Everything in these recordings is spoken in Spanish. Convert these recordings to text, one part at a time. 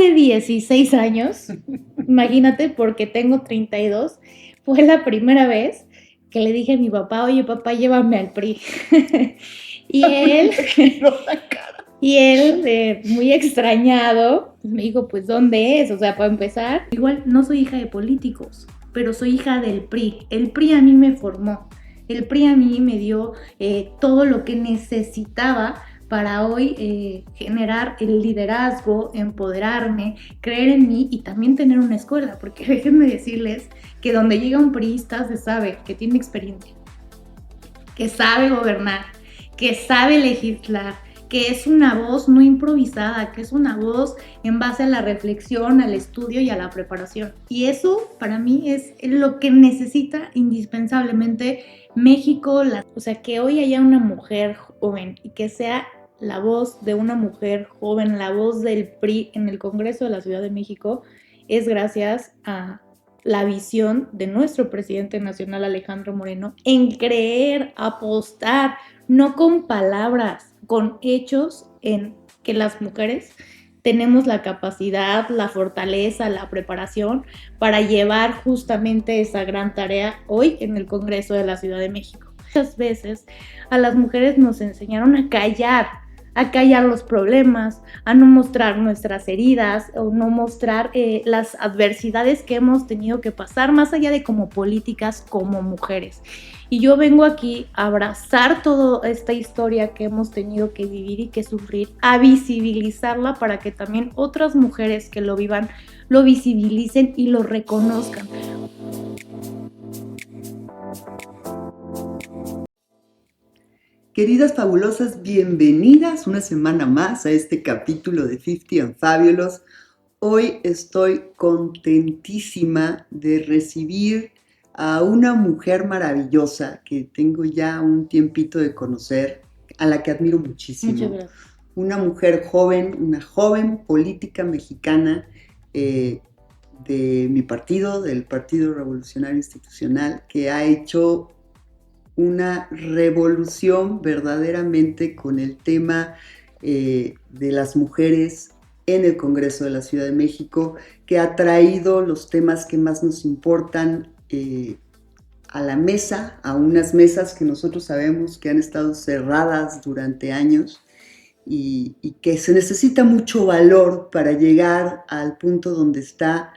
hace 16 años, imagínate, porque tengo 32, fue la primera vez que le dije a mi papá: oye, papá, llévame al PRI. Y él, muy extrañado, me dijo: pues, ¿dónde es? O sea, para empezar, igual no soy hija de políticos, pero soy hija del PRI. El PRI a mí me formó. El PRI a mí me dio todo lo que necesitaba para hoy generar el liderazgo, empoderarme, creer en mí y también tener una escuela, porque déjenme decirles que donde llega un priista se sabe que tiene experiencia, que sabe gobernar, que sabe legislar, que es una voz no improvisada, que es una voz en base a la reflexión, al estudio y a la preparación. Y eso para mí es lo que necesita indispensablemente México, o sea, que hoy haya una mujer joven y que sea la voz de una mujer joven, la voz del PRI en el Congreso de la Ciudad de México, es gracias a la visión de nuestro presidente nacional Alejandro Moreno en creer, apostar, no con palabras, con hechos, en que las mujeres tenemos la capacidad, la fortaleza, la preparación para llevar justamente esa gran tarea hoy en el Congreso de la Ciudad de México. Muchas veces a las mujeres nos enseñaron a callar los problemas, a no mostrar nuestras heridas o no mostrar las adversidades que hemos tenido que pasar, más allá de como políticas, como mujeres. Y yo vengo aquí a abrazar toda esta historia que hemos tenido que vivir y que sufrir, a visibilizarla para que también otras mujeres que lo vivan, lo visibilicen y lo reconozcan. Queridas fabulosas, bienvenidas una semana más a este capítulo de 50 and Fabulous. Hoy estoy contentísima de recibir a una mujer maravillosa que tengo ya un tiempito de conocer, a la que admiro muchísimo. Muchas gracias. Una mujer joven, una joven política mexicana de mi partido, del Partido Revolucionario Institucional, que ha hecho una revolución verdaderamente con el tema de las mujeres en el Congreso de la Ciudad de México, que ha traído los temas que más nos importan a la mesa, a unas mesas que nosotros sabemos que han estado cerradas durante años y que se necesita mucho valor para llegar al punto donde está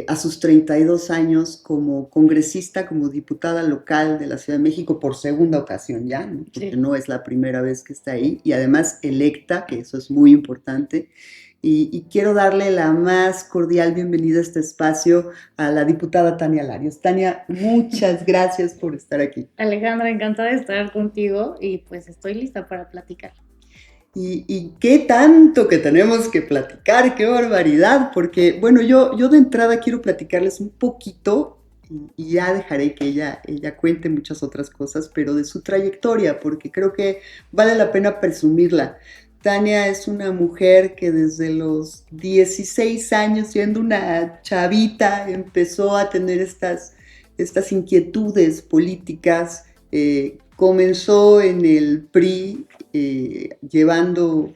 a sus 32 años como congresista, como diputada local de la Ciudad de México por segunda ocasión ya, ¿no? Porque sí, no es la primera vez que está ahí, y además electa, que eso es muy importante. Y quiero darle la más cordial bienvenida a este espacio a la diputada Tania Larios. Tania, muchas gracias por estar aquí. Alejandra, encantada de estar contigo y pues estoy lista para platicar. Y qué tanto que tenemos que platicar, qué barbaridad, porque bueno, yo de entrada quiero platicarles un poquito y ya dejaré que ella cuente muchas otras cosas, pero de su trayectoria, porque creo que vale la pena presumirla. Tania es una mujer que desde los 16 años, siendo una chavita, empezó a tener estas inquietudes políticas. Comenzó en el PRI llevando,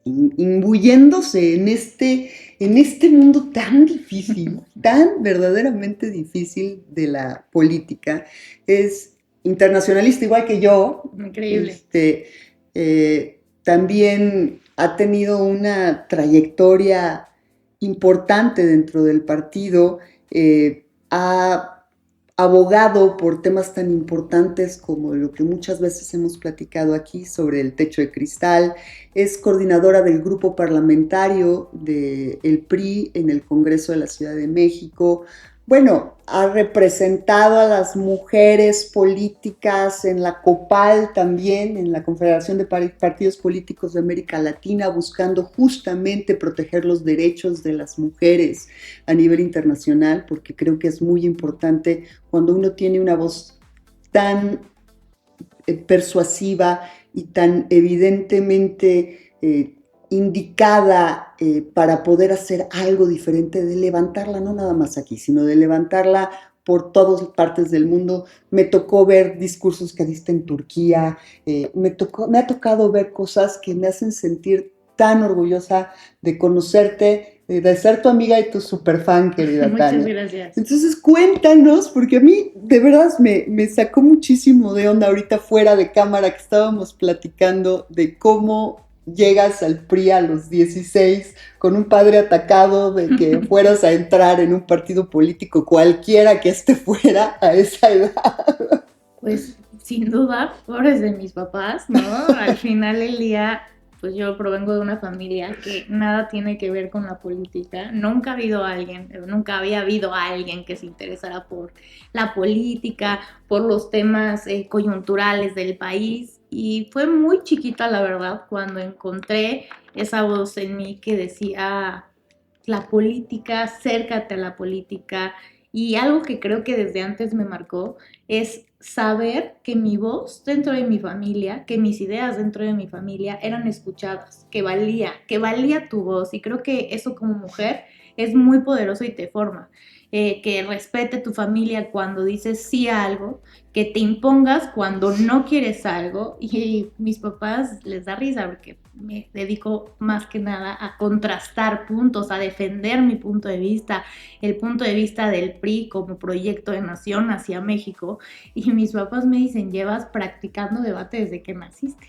imbuyéndose en este mundo tan difícil, tan verdaderamente difícil de la política. Es internacionalista igual que yo. Increíble. También ha tenido una trayectoria importante dentro del partido, ha abogado por temas tan importantes como lo que muchas veces hemos platicado aquí sobre el techo de cristal, es coordinadora del grupo parlamentario del PRI en el Congreso de la Ciudad de México. Bueno, ha representado a las mujeres políticas en la COPAL también, en la Confederación de Partidos Políticos de América Latina, buscando justamente proteger los derechos de las mujeres a nivel internacional, porque creo que es muy importante cuando uno tiene una voz tan persuasiva y tan evidentemente indicada para poder hacer algo diferente, de levantarla no nada más aquí, sino de levantarla por todas partes del mundo. Me tocó ver discursos que diste en Turquía, me ha tocado ver cosas que me hacen sentir tan orgullosa de conocerte, de ser tu amiga y tu super fan, querida Muchas Tania. gracias. Entonces cuéntanos, porque a mí de verdad me sacó muchísimo de onda ahorita fuera de cámara que estábamos platicando de cómo llegas al PRI a los 16 con un padre atacado de que fueras a entrar en un partido político cualquiera que esté fuera a esa edad. Pues sin duda, pobres de mis papás, ¿no? Al final del día, pues yo provengo de una familia que nada tiene que ver con la política. Nunca había habido alguien que se interesara por la política, por los temas coyunturales del país. Y fue muy chiquita, la verdad, cuando encontré esa voz en mí que decía la política, acércate a la política. Y algo que creo que desde antes me marcó es saber que mi voz dentro de mi familia, que mis ideas dentro de mi familia eran escuchadas, que valía tu voz. Y creo que eso como mujer es muy poderoso y te forma. Que respete tu familia cuando dices sí a algo, que te impongas cuando no quieres algo. Y mis papás les da risa porque me dedico más que nada a contrastar puntos, a defender mi punto de vista, el punto de vista del PRI como proyecto de nación hacia México. Y mis papás me dicen, llevas practicando debate desde que naciste.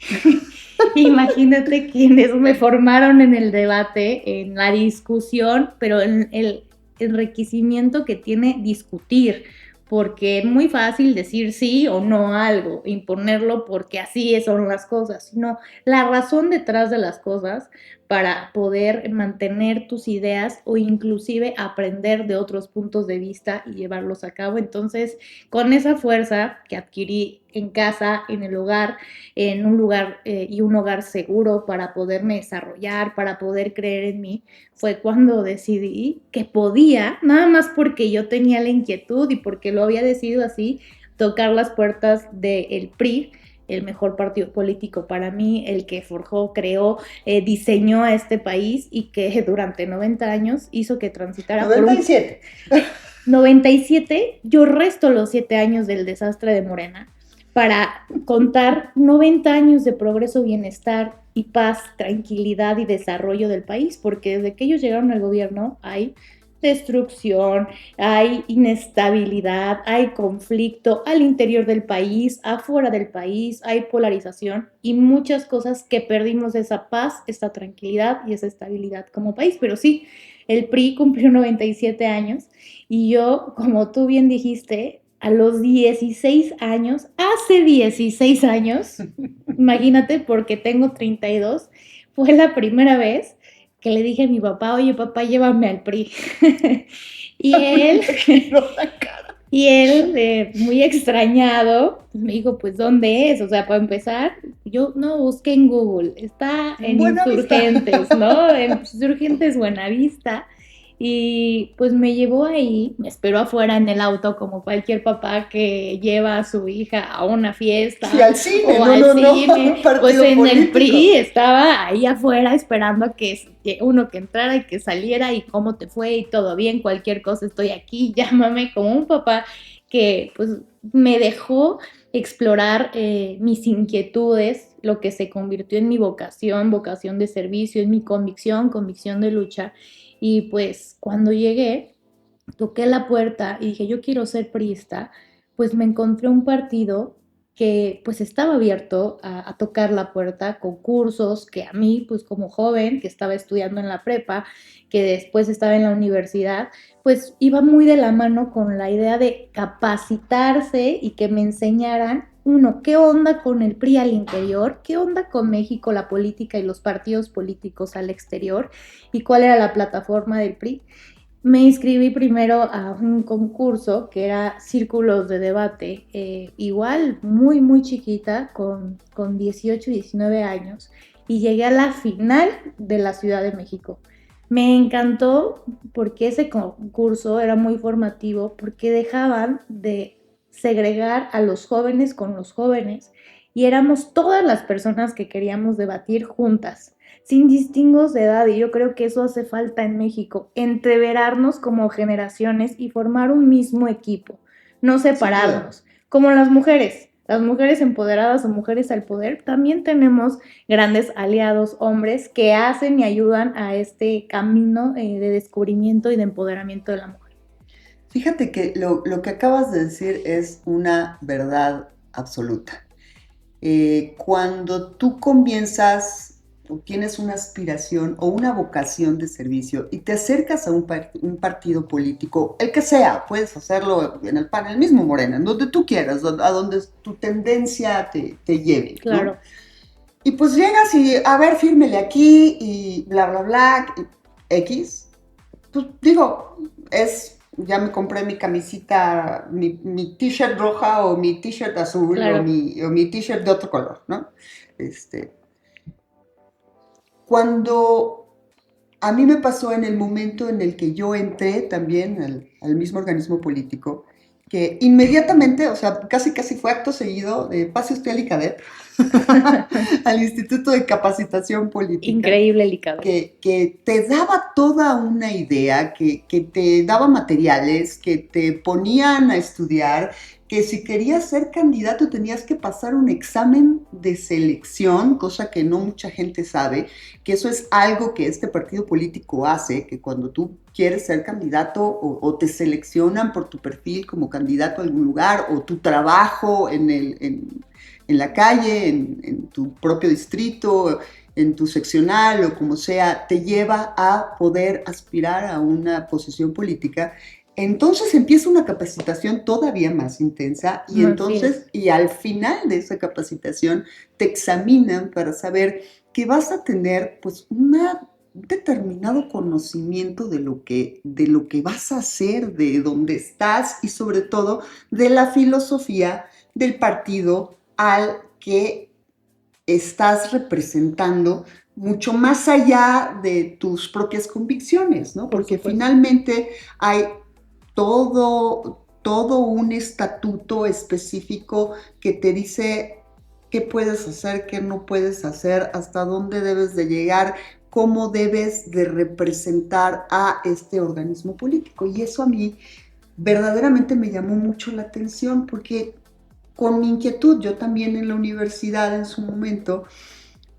Imagínate quienes me formaron en el debate, en la discusión, pero en el enriquecimiento que tiene discutir, porque es muy fácil decir sí o no a algo, imponerlo porque así son las cosas, sino la razón detrás de las cosas para poder mantener tus ideas o inclusive aprender de otros puntos de vista y llevarlos a cabo. Entonces, con esa fuerza que adquirí en casa, en el hogar, en un lugar y un hogar seguro para poderme desarrollar, para poder creer en mí, fue cuando decidí que podía, nada más porque yo tenía la inquietud y porque lo había decidido así, tocar las puertas del PRI, el mejor partido político para mí, el que forjó, creó, diseñó a este país y que durante 90 años hizo que transitara por un... 97. 97, yo resto los 7 años del desastre de Morena para contar 90 años de progreso, bienestar y paz, tranquilidad y desarrollo del país, porque desde que ellos llegaron al gobierno hay destrucción, hay inestabilidad, hay conflicto al interior del país, afuera del país, hay polarización y muchas cosas que perdimos esa paz, esta tranquilidad y esa estabilidad como país. Pero sí, el PRI cumplió 97 años y yo, como tú bien dijiste, a los 16 años, hace 16 años, imagínate, porque tengo 32, fue la primera vez que le dije a mi papá, oye papá, llévame al PRI. y él, muy extrañado, me dijo, pues ¿dónde es? O sea, para empezar, yo no busqué en Google, está en Insurgentes, ¿no? En Insurgentes Buenavista. Y pues me llevó ahí, me esperó afuera en el auto como cualquier papá que lleva a su hija a una fiesta. Sí, al cine, o al cine. Pues en político. el PRI estaba ahí afuera esperando a que uno que entrara y que saliera y cómo te fue y todo bien, cualquier cosa estoy aquí, llámame, como un papá que pues me dejó explorar mis inquietudes, lo que se convirtió en mi vocación, vocación de servicio, en mi convicción, convicción de lucha. Y pues cuando llegué, toqué la puerta y dije, yo quiero ser priista, pues me encontré un partido que pues estaba abierto a tocar la puerta con cursos que a mí, pues como joven, que estaba estudiando en la prepa, que después estaba en la universidad, pues iba muy de la mano con la idea de capacitarse y que me enseñaran, uno, qué onda con el PRI al interior, qué onda con México, la política y los partidos políticos al exterior, y cuál era la plataforma del PRI. Me inscribí primero a un concurso que era Círculos de Debate, igual muy, muy chiquita, con 18 y 19 años, y llegué a la final de la Ciudad de México. Me encantó porque ese concurso era muy formativo, porque dejaban de segregar a los jóvenes con los jóvenes y éramos todas las personas que queríamos debatir juntas sin distingos de edad, y yo creo que eso hace falta en México, entreverarnos como generaciones y formar un mismo equipo, no separarnos, como las mujeres. las mujeres empoderadas o mujeres al poder, también tenemos grandes aliados, hombres, que hacen y ayudan a este camino de descubrimiento y de empoderamiento de la mujer. Fíjate que lo que acabas de decir es una verdad absoluta. Cuando tú comienzas o tienes una aspiración o una vocación de servicio y te acercas a un partido político, el que sea, puedes hacerlo en el PAN, el mismo Morena, en donde tú quieras, a donde tu tendencia te lleve, Claro. ¿no? Y pues llegas y, a ver, fírmele aquí y bla, bla, bla, X. Pues digo, ya me compré mi camisita, mi t-shirt roja o mi t-shirt azul Claro. o mi t-shirt de otro color, ¿no? Cuando a mí me pasó en el momento en el que yo entré también al mismo organismo político, que inmediatamente, o sea, casi casi fue acto seguido de pase usted al ICADEP, al Instituto de Capacitación Política, Increíble el ICADE. que te daba toda una idea, que te daba materiales, que te ponían a estudiar, que si querías ser candidato tenías que pasar un examen de selección, cosa que no mucha gente sabe, que eso es algo que este partido político hace, que cuando tú quieres ser candidato o te seleccionan por tu perfil como candidato a algún lugar o tu trabajo en la calle, en tu propio distrito, en tu seccional o como sea, te lleva a poder aspirar a una posición política. Entonces empieza una capacitación todavía más intensa y entonces, y al final de esa capacitación te examinan para saber que vas a tener pues un determinado conocimiento de lo que vas a hacer, de dónde estás y sobre todo de la filosofía del partido al que estás representando, mucho más allá de tus propias convicciones, ¿no? Porque finalmente hay todo un estatuto específico que te dice qué puedes hacer, qué no puedes hacer, hasta dónde debes de llegar, cómo debes de representar a este organismo político. Y eso a mí verdaderamente me llamó mucho la atención porque con mi inquietud, yo también en la universidad en su momento,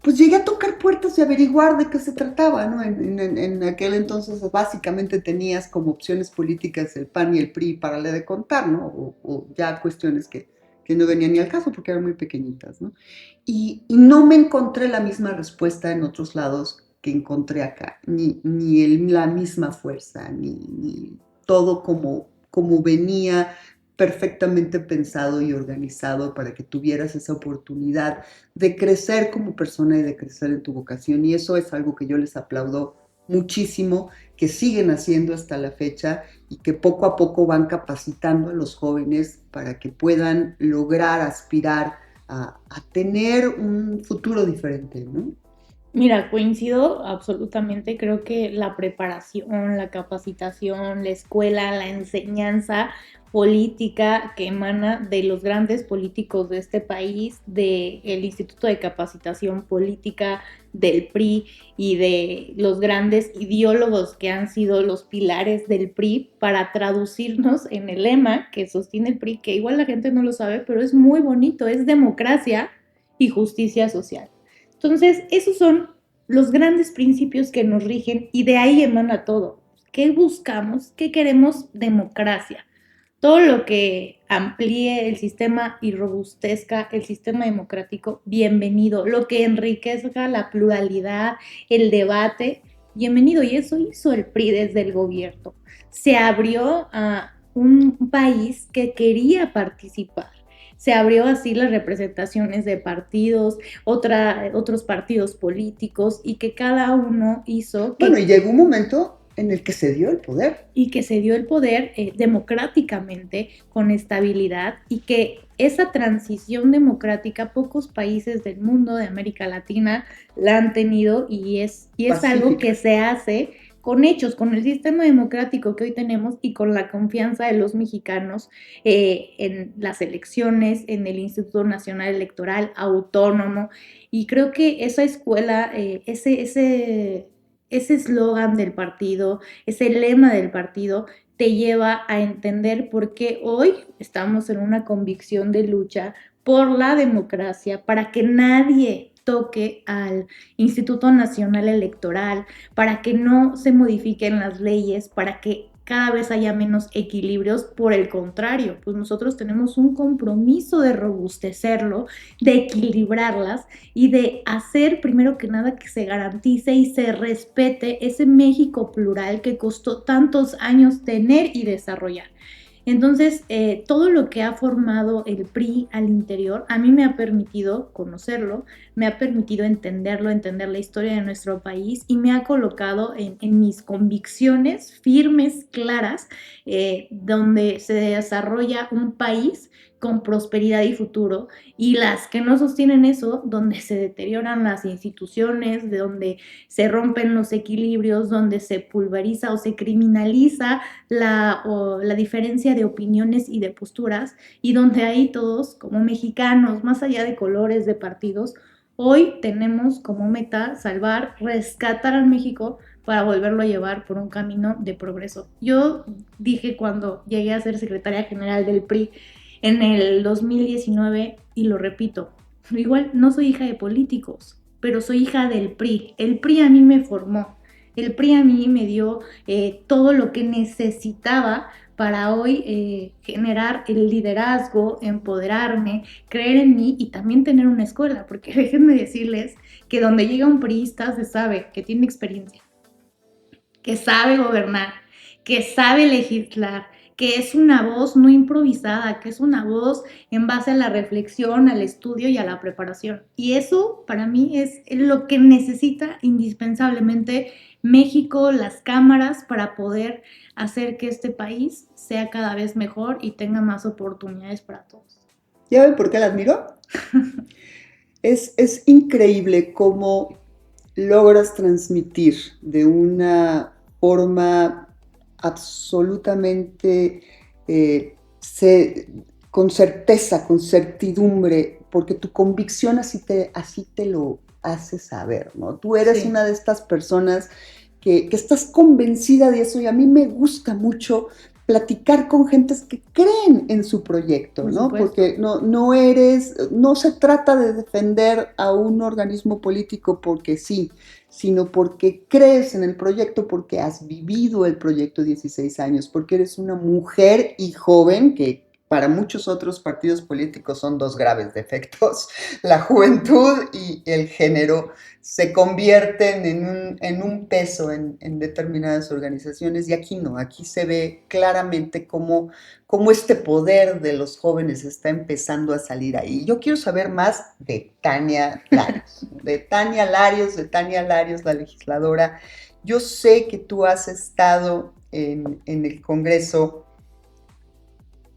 pues llegué a tocar puertas y averiguar de qué se trataba, ¿no? En aquel entonces básicamente tenías como opciones políticas el PAN y el PRI para le de contar, ¿no? O ya cuestiones que no venían ni al caso porque eran muy pequeñitas, ¿no? Y no me encontré la misma respuesta en otros lados que encontré acá, ni la misma fuerza, ni todo como venía perfectamente pensado y organizado para que tuvieras esa oportunidad de crecer como persona y de crecer en tu vocación. Y eso es algo que yo les aplaudo muchísimo, que siguen haciendo hasta la fecha y que poco a poco van capacitando a los jóvenes para que puedan lograr aspirar a tener un futuro diferente, ¿no? Mira, coincido absolutamente, creo que la preparación, la capacitación, la escuela, la enseñanza política que emana de los grandes políticos de este país, del Instituto de Capacitación Política, del PRI y de los grandes ideólogos que han sido los pilares del PRI para traducirnos en el lema que sostiene el PRI, que igual la gente no lo sabe, pero es muy bonito, es democracia y justicia social. Entonces, esos son los grandes principios que nos rigen y de ahí emana todo. ¿Qué buscamos? ¿Qué queremos? Democracia. Todo lo que amplíe el sistema y robustezca el sistema democrático, bienvenido. Lo que enriquezca la pluralidad, el debate, bienvenido. Y eso hizo el PRI desde el gobierno. Se abrió a un país que quería participar. Se abrió así las representaciones de partidos, otros partidos políticos y que cada uno hizo... Bueno, y llegó un momento en el que se dio el poder. Y que se dio el poder democráticamente, con estabilidad, y que esa transición democrática pocos países del mundo, de América Latina, la han tenido y es algo que se hace con hechos, con el sistema democrático que hoy tenemos y con la confianza de los mexicanos en las elecciones, en el Instituto Nacional Electoral Autónomo. Y creo que esa escuela, ese eslogan del partido, ese lema del partido, te lleva a entender por qué hoy estamos en una convicción de lucha por la democracia, para que nadie toque al Instituto Nacional Electoral, para que no se modifiquen las leyes, para que cada vez haya menos equilibrios. Por el contrario, pues nosotros tenemos un compromiso de robustecerlo, de equilibrarlas y de hacer primero que nada que se garantice y se respete ese México plural que costó tantos años tener y desarrollar. Entonces, todo lo que ha formado el PRI al interior, a mí me ha permitido conocerlo, me ha permitido entenderlo, entender la historia de nuestro país y me ha colocado en mis convicciones firmes, claras, donde se desarrolla un país con prosperidad y futuro, y las que no sostienen eso, donde se deterioran las instituciones, de donde se rompen los equilibrios, donde se pulveriza o se criminaliza la diferencia de opiniones y de posturas, y donde ahí todos como mexicanos, más allá de colores, de partidos, hoy tenemos como meta salvar, rescatar al México para volverlo a llevar por un camino de progreso. Yo dije cuando llegué a ser secretaria general del PRI en el 2019, y lo repito, igual no soy hija de políticos, pero soy hija del PRI. El PRI a mí me formó. El PRI a mí me dio todo lo que necesitaba para hoy generar el liderazgo, empoderarme, creer en mí y también tener una escuela, porque déjenme decirles que donde llega un priista se sabe que tiene experiencia, que sabe gobernar, que sabe legislar, que es una voz no improvisada, que es una voz en base a la reflexión, al estudio y a la preparación. Y eso para mí es lo que necesita indispensablemente México, las cámaras, para poder hacer que este país sea cada vez mejor y tenga más oportunidades para todos. ¿Ya ven por qué la admiro? Es increíble cómo logras transmitir de una forma absolutamente con certeza, con certidumbre, porque tu convicción así te lo hace saber, ¿no? Tú eres una de estas personas que estás convencida de eso, y a mí me gusta mucho platicar con gentes que creen en su proyecto, ¿no? Porque no se trata de defender a un organismo político porque sí, sino porque crees en el proyecto, porque has vivido el proyecto 16 años, porque eres una mujer y joven, que para muchos otros partidos políticos son dos graves defectos. La juventud y el género se convierten en un peso en determinadas organizaciones, y aquí no, aquí se ve claramente cómo este poder de los jóvenes está empezando a salir ahí. Yo quiero saber más de Tania Larios, de Tania Larios, la legisladora. Yo sé que tú has estado en el Congreso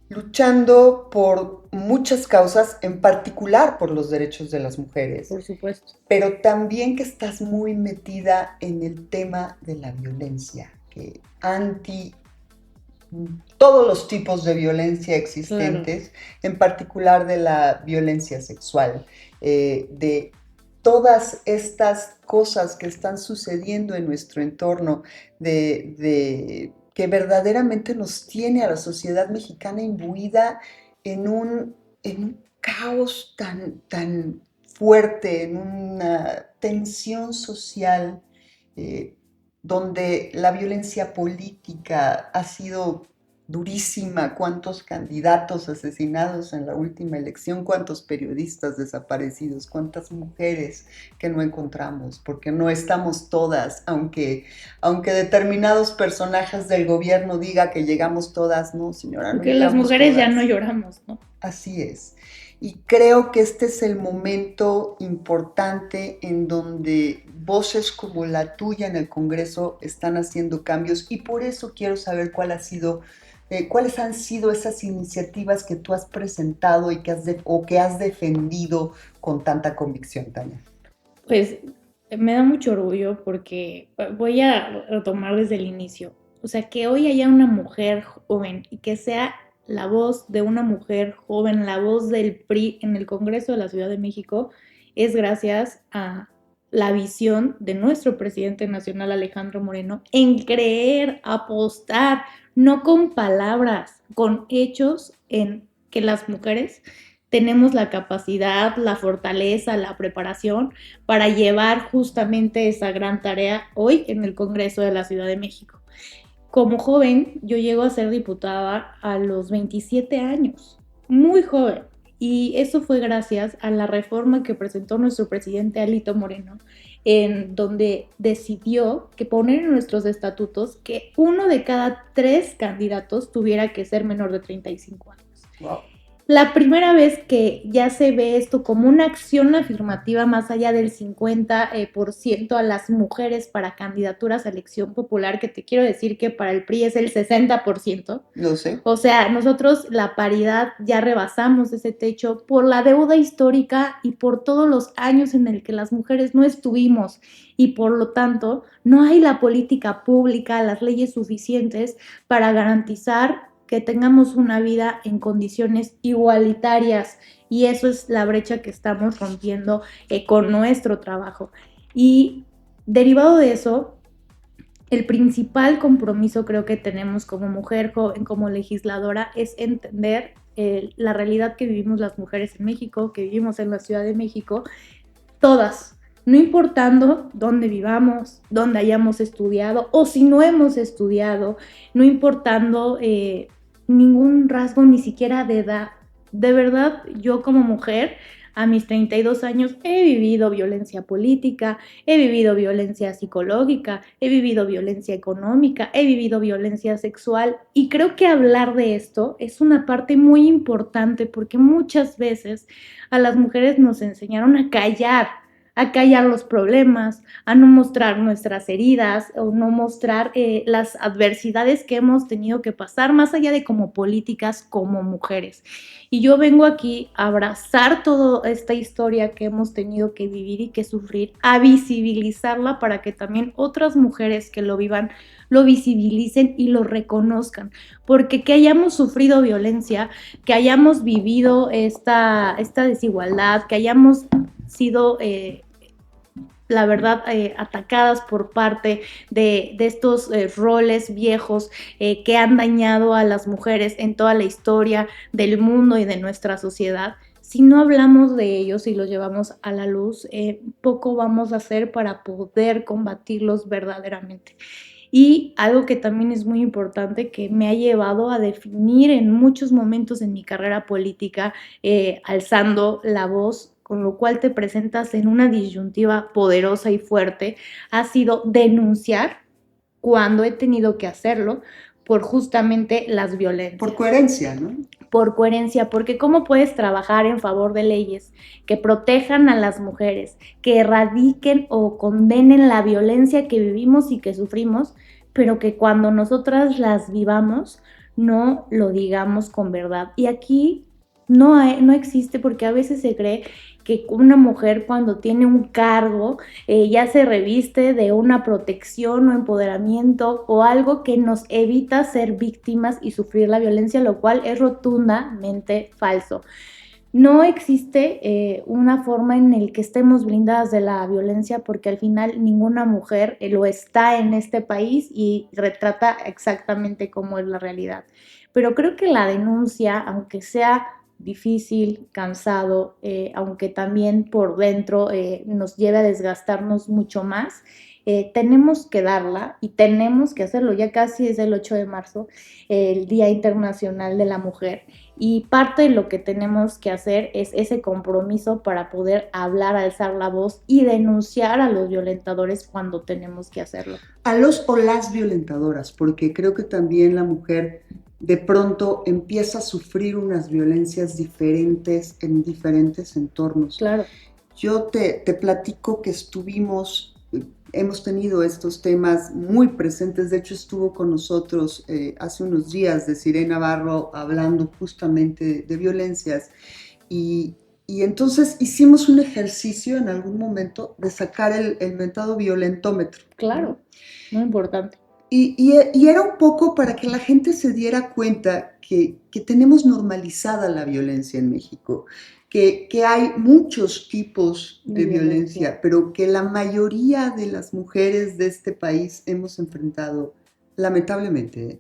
luchando por muchas causas, en particular por los derechos de las mujeres. Por supuesto. Pero también que estás muy metida en el tema de la violencia, que anti todos los tipos de violencia existentes, claro, en particular de la violencia sexual, de todas estas cosas que están sucediendo en nuestro entorno, que verdaderamente nos tiene a la sociedad mexicana imbuida en un caos tan fuerte, en una tensión social, donde la violencia política ha sido durísima. Cuántos candidatos asesinados en la última elección, cuántos periodistas desaparecidos, cuántas mujeres que no encontramos, porque no estamos todas, aunque determinados personajes del gobierno diga que llegamos todas, no, señora, no porque las mujeres todas. Ya no lloramos, ¿no? Así es. Y creo que este es el momento importante en donde voces como la tuya en el Congreso están haciendo cambios, y por eso quiero saber cuáles han sido esas iniciativas que tú has presentado y que has defendido con tanta convicción, Tania. Pues me da mucho orgullo porque voy a retomar desde el inicio. O sea, que hoy haya una mujer joven y que sea la voz de una mujer joven, la voz del PRI en el Congreso de la Ciudad de México, es gracias a la visión de nuestro presidente nacional, Alejandro Moreno, en creer, apostar, no con palabras, con hechos, en que las mujeres tenemos la capacidad, la fortaleza, la preparación para llevar justamente esa gran tarea hoy en el Congreso de la Ciudad de México. Como joven, yo llego a ser diputada a los 27 años, muy joven. Y eso fue gracias a la reforma que presentó nuestro presidente Alito Moreno, en donde decidió que poner en nuestros estatutos que 1 de cada 3 candidatos tuviera que ser menor de 35 años. Wow. La primera vez que ya se ve esto como una acción afirmativa más allá del 50% a las mujeres para candidaturas a elección popular, que te quiero decir que para el PRI es el 60%. Lo sé. O sea, nosotros la paridad ya rebasamos ese techo por la deuda histórica y por todos los años en el que las mujeres no estuvimos y por lo tanto no hay la política pública, las leyes suficientes para garantizar que tengamos una vida en condiciones igualitarias, y eso es la brecha que estamos rompiendo con nuestro trabajo. Y derivado de eso, el principal compromiso creo que tenemos como mujer joven, como legisladora, es entender la realidad que vivimos las mujeres en México, que vivimos en la Ciudad de México, todas, no importando dónde vivamos, dónde hayamos estudiado o si no hemos estudiado, no importando ningún rasgo ni siquiera de edad. De verdad, yo como mujer, a mis 32 años, he vivido violencia política, he vivido violencia psicológica, he vivido violencia económica, he vivido violencia sexual, y creo que hablar de esto es una parte muy importante porque muchas veces a las mujeres nos enseñaron a callar los problemas, a no mostrar nuestras heridas o no mostrar las adversidades que hemos tenido que pasar, más allá de como políticas, como mujeres. Y yo vengo aquí a abrazar toda esta historia que hemos tenido que vivir y que sufrir, a visibilizarla para que también otras mujeres que lo vivan lo visibilicen y lo reconozcan, porque que hayamos sufrido violencia, que hayamos vivido esta desigualdad, que hayamos sido la verdad, atacadas por parte de estos roles viejos que han dañado a las mujeres en toda la historia del mundo y de nuestra sociedad. Si no hablamos de ellos y los llevamos a la luz, poco vamos a hacer para poder combatirlos verdaderamente. Y algo que también es muy importante, que me ha llevado a definir en muchos momentos en mi carrera política, alzando la voz, con lo cual te presentas en una disyuntiva poderosa y fuerte, ha sido denunciar cuando he tenido que hacerlo por justamente las violencias. Por coherencia, ¿no? Por coherencia, porque ¿cómo puedes trabajar en favor de leyes que protejan a las mujeres, que erradiquen o condenen la violencia que vivimos y que sufrimos, pero que cuando nosotras las vivamos no lo digamos con verdad? Y aquí no existe, porque a veces se cree que una mujer cuando tiene un cargo ya se reviste de una protección o empoderamiento o algo que nos evita ser víctimas y sufrir la violencia, lo cual es rotundamente falso. No existe una forma en la que estemos blindadas de la violencia, porque al final ninguna mujer lo está en este país y retrata exactamente cómo es la realidad. Pero creo que la denuncia, aunque sea difícil, cansado, aunque también por dentro nos lleve a desgastarnos mucho más, tenemos que darla y tenemos que hacerlo. Ya casi es el 8 de marzo, el Día Internacional de la Mujer, y parte de lo que tenemos que hacer es ese compromiso para poder hablar, alzar la voz y denunciar a los violentadores cuando tenemos que hacerlo. A los o las violentadoras, porque creo que también la mujer de pronto empieza a sufrir unas violencias diferentes en diferentes entornos. Claro. Yo te platico que hemos tenido estos temas muy presentes. De hecho, estuvo con nosotros hace unos días Desiree Navarro hablando justamente de violencias, y entonces hicimos un ejercicio en algún momento de sacar el mentado violentómetro. Claro, muy importante. Y era un poco para que la gente se diera cuenta que tenemos normalizada la violencia en México, que hay muchos tipos de violencia, pero que la mayoría de las mujeres de este país hemos enfrentado, lamentablemente,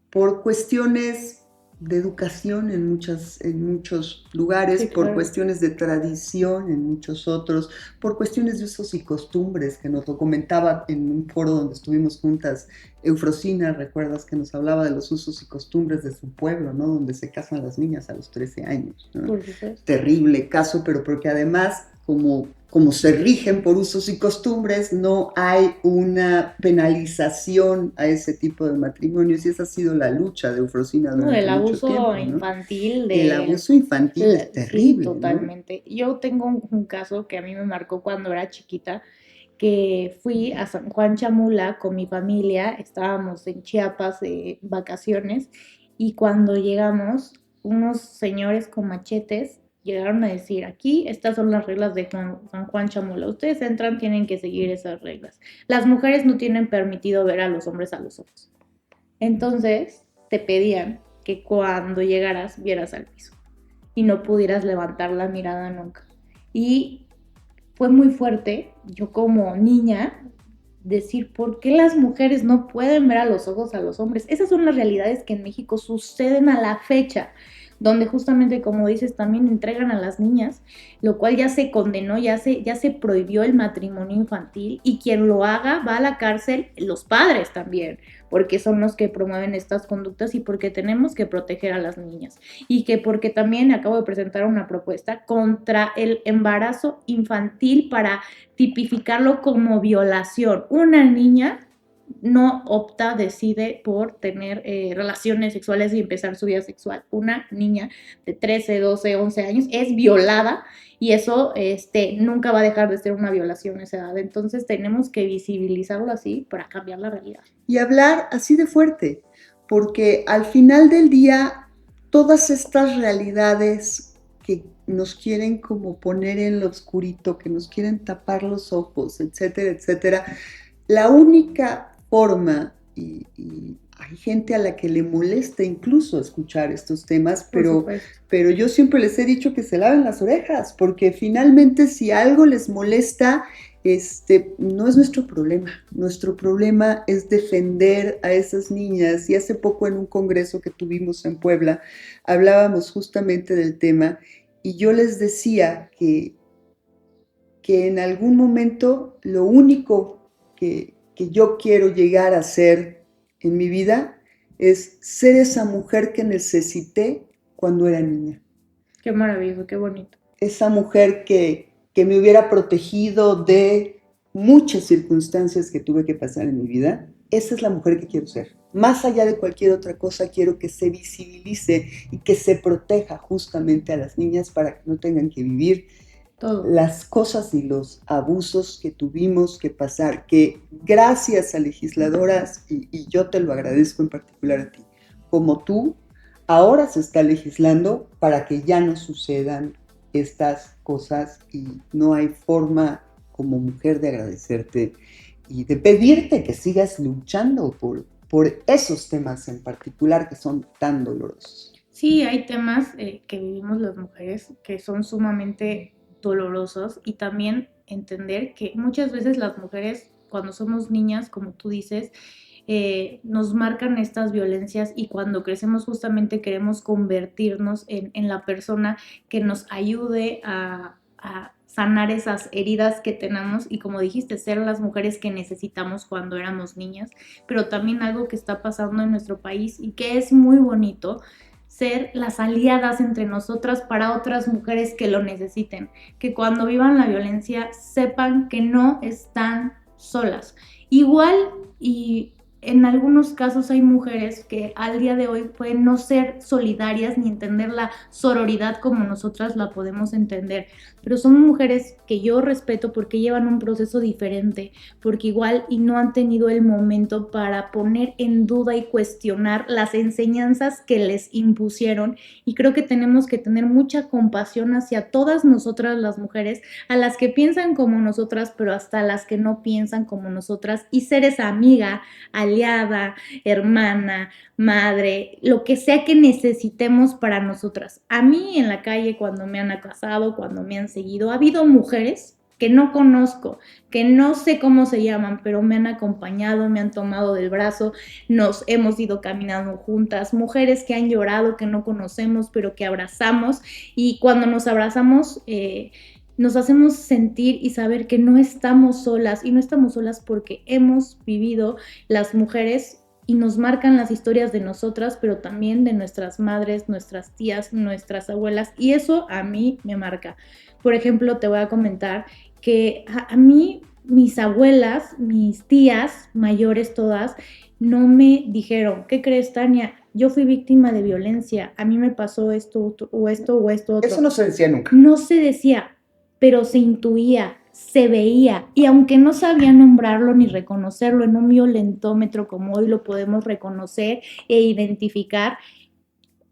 por cuestiones de educación en muchos lugares, Sí, por claro. cuestiones de tradición en muchos otros, por cuestiones de usos y costumbres, que nos lo comentaba en un foro donde estuvimos juntas Eufrosina, recuerdas que nos hablaba de los usos y costumbres de su pueblo, ¿no? Donde se casan las niñas a los 13 años, ¿no? Por supuesto. Terrible caso, pero porque además, como se rigen por usos y costumbres, no hay una penalización a ese tipo de matrimonios, y esa ha sido la lucha de Eufrosina No, durante del mucho abuso tiempo, ¿no? infantil, El abuso infantil es sí, terrible, ¿no? totalmente. Yo tengo un caso que a mí me marcó cuando era chiquita, que fui a San Juan Chamula con mi familia, estábamos en Chiapas de vacaciones y cuando llegamos, unos señores con machetes llegaron a decir, aquí estas son las reglas de San Juan Chamula, ustedes entran, tienen que seguir esas reglas. Las mujeres no tienen permitido ver a los hombres a los ojos. Entonces te pedían que cuando llegaras vieras al piso y no pudieras levantar la mirada nunca. Y fue muy fuerte, yo como niña, decir, ¿por qué las mujeres no pueden ver a los ojos a los hombres? Esas son las realidades que en México suceden a la fecha, donde justamente, como dices, también entregan a las niñas, lo cual ya se condenó, ya se prohibió el matrimonio infantil y quien lo haga va a la cárcel, los padres también, porque son los que promueven estas conductas y porque tenemos que proteger a las niñas. Y que porque también acabo de presentar una propuesta contra el embarazo infantil para tipificarlo como violación. Una niña no opta, decide por tener relaciones sexuales y empezar su vida sexual. Una niña de 13, 12, 11 años es violada y eso nunca va a dejar de ser una violación a esa edad. Entonces tenemos que visibilizarlo así para cambiar la realidad. Y hablar así de fuerte, porque al final del día, todas estas realidades que nos quieren como poner en lo oscurito, que nos quieren tapar los ojos, etcétera, etcétera, la única forma, y hay gente a la que le molesta incluso escuchar estos temas, Por supuesto. pero yo siempre les he dicho que se laven las orejas, porque finalmente si algo les molesta, no es nuestro problema. Nuestro problema es defender a esas niñas. Y hace poco en un congreso que tuvimos en Puebla, hablábamos justamente del tema y yo les decía que en algún momento lo único que yo quiero llegar a ser en mi vida es ser esa mujer que necesité cuando era niña. Qué maravilloso, qué bonito. Esa mujer que me hubiera protegido de muchas circunstancias que tuve que pasar en mi vida. Esa es la mujer que quiero ser. Más allá de cualquier otra cosa, quiero que se visibilice y que se proteja justamente a las niñas para que no tengan que vivir Todo. las cosas y los abusos que tuvimos que pasar, que gracias a legisladoras, y yo te lo agradezco en particular a ti, como tú, ahora se está legislando para que ya no sucedan estas cosas y no hay forma como mujer de agradecerte y de pedirte que sigas luchando por esos temas en particular que son tan dolorosos. Sí, hay temas que vivimos las mujeres que son sumamente dolorosos y también entender que muchas veces las mujeres, cuando somos niñas, como tú dices, nos marcan estas violencias y cuando crecemos justamente queremos convertirnos en la persona que nos ayude a sanar esas heridas que tenemos y como dijiste, ser las mujeres que necesitamos cuando éramos niñas, pero también algo que está pasando en nuestro país y que es muy bonito ser las aliadas entre nosotras para otras mujeres que lo necesiten, que cuando vivan la violencia sepan que no están solas. Igual y en algunos casos hay mujeres que al día de hoy pueden no ser solidarias ni entender la sororidad como nosotras la podemos entender, pero son mujeres que yo respeto porque llevan un proceso diferente, porque igual y no han tenido el momento para poner en duda y cuestionar las enseñanzas que les impusieron y creo que tenemos que tener mucha compasión hacia todas nosotras las mujeres, a las que piensan como nosotras, pero hasta las que no piensan como nosotras y ser esa amiga, aliada, hermana, madre, lo que sea que necesitemos para nosotras. A mí en la calle, cuando me han acosado, cuando me han seguido, ha habido mujeres que no conozco, que no sé cómo se llaman, pero me han acompañado, me han tomado del brazo, nos hemos ido caminando juntas, mujeres que han llorado, que no conocemos, pero que abrazamos, y cuando nos abrazamos, nos hacemos sentir y saber que no estamos solas, y no estamos solas porque hemos vivido las mujeres y nos marcan las historias de nosotras, pero también de nuestras madres, nuestras tías, nuestras abuelas, y eso a mí me marca. Por ejemplo, te voy a comentar que a mí mis abuelas, mis tías mayores todas, no me dijeron, ¿qué crees, Tania? Yo fui víctima de violencia, a mí me pasó esto o esto o esto otro. Eso no se decía nunca. No se decía, pero se intuía, se veía, y aunque no sabía nombrarlo ni reconocerlo en un violentómetro como hoy lo podemos reconocer e identificar,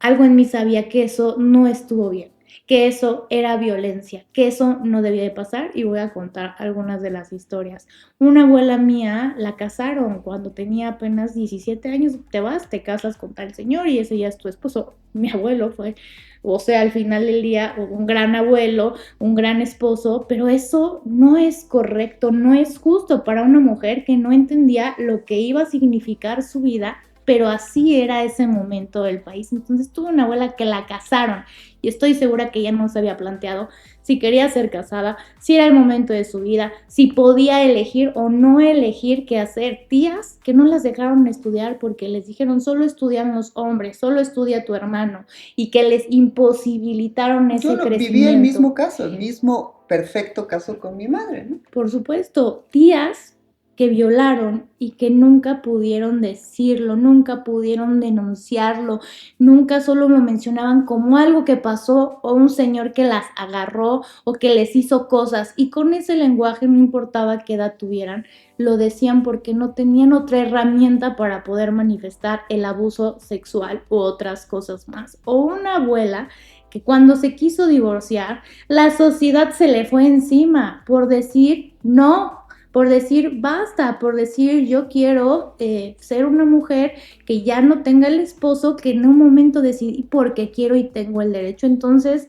algo en mí sabía que eso no estuvo bien, que eso era violencia, que eso no debía de pasar, y voy a contar algunas de las historias. Una abuela mía la casaron cuando tenía apenas 17 años, te vas, te casas con tal señor y ese ya es tu esposo. Mi abuelo fue, o sea, al final del día, un gran abuelo, un gran esposo, pero eso no es correcto, no es justo para una mujer que no entendía lo que iba a significar su vida, pero así era ese momento del país. Entonces tuve una abuela que la casaron y estoy segura que ella no se había planteado si quería ser casada, si era el momento de su vida, si podía elegir o no elegir qué hacer. Tías que no las dejaron estudiar porque les dijeron solo estudian los hombres, solo estudia tu hermano, y que les imposibilitaron ese crecimiento. Viví el mismo caso, el mismo perfecto caso con mi madre, ¿no? Por supuesto, tías que violaron y que nunca pudieron decirlo, nunca pudieron denunciarlo, nunca solo lo mencionaban como algo que pasó o un señor que las agarró o que les hizo cosas, y con ese lenguaje no importaba qué edad tuvieran, lo decían porque no tenían otra herramienta para poder manifestar el abuso sexual u otras cosas más. O una abuela que cuando se quiso divorciar, la sociedad se le fue encima por decir no, por decir basta, por decir yo quiero ser una mujer que ya no tenga el esposo, que en un momento decidí porque quiero y tengo el derecho. Entonces,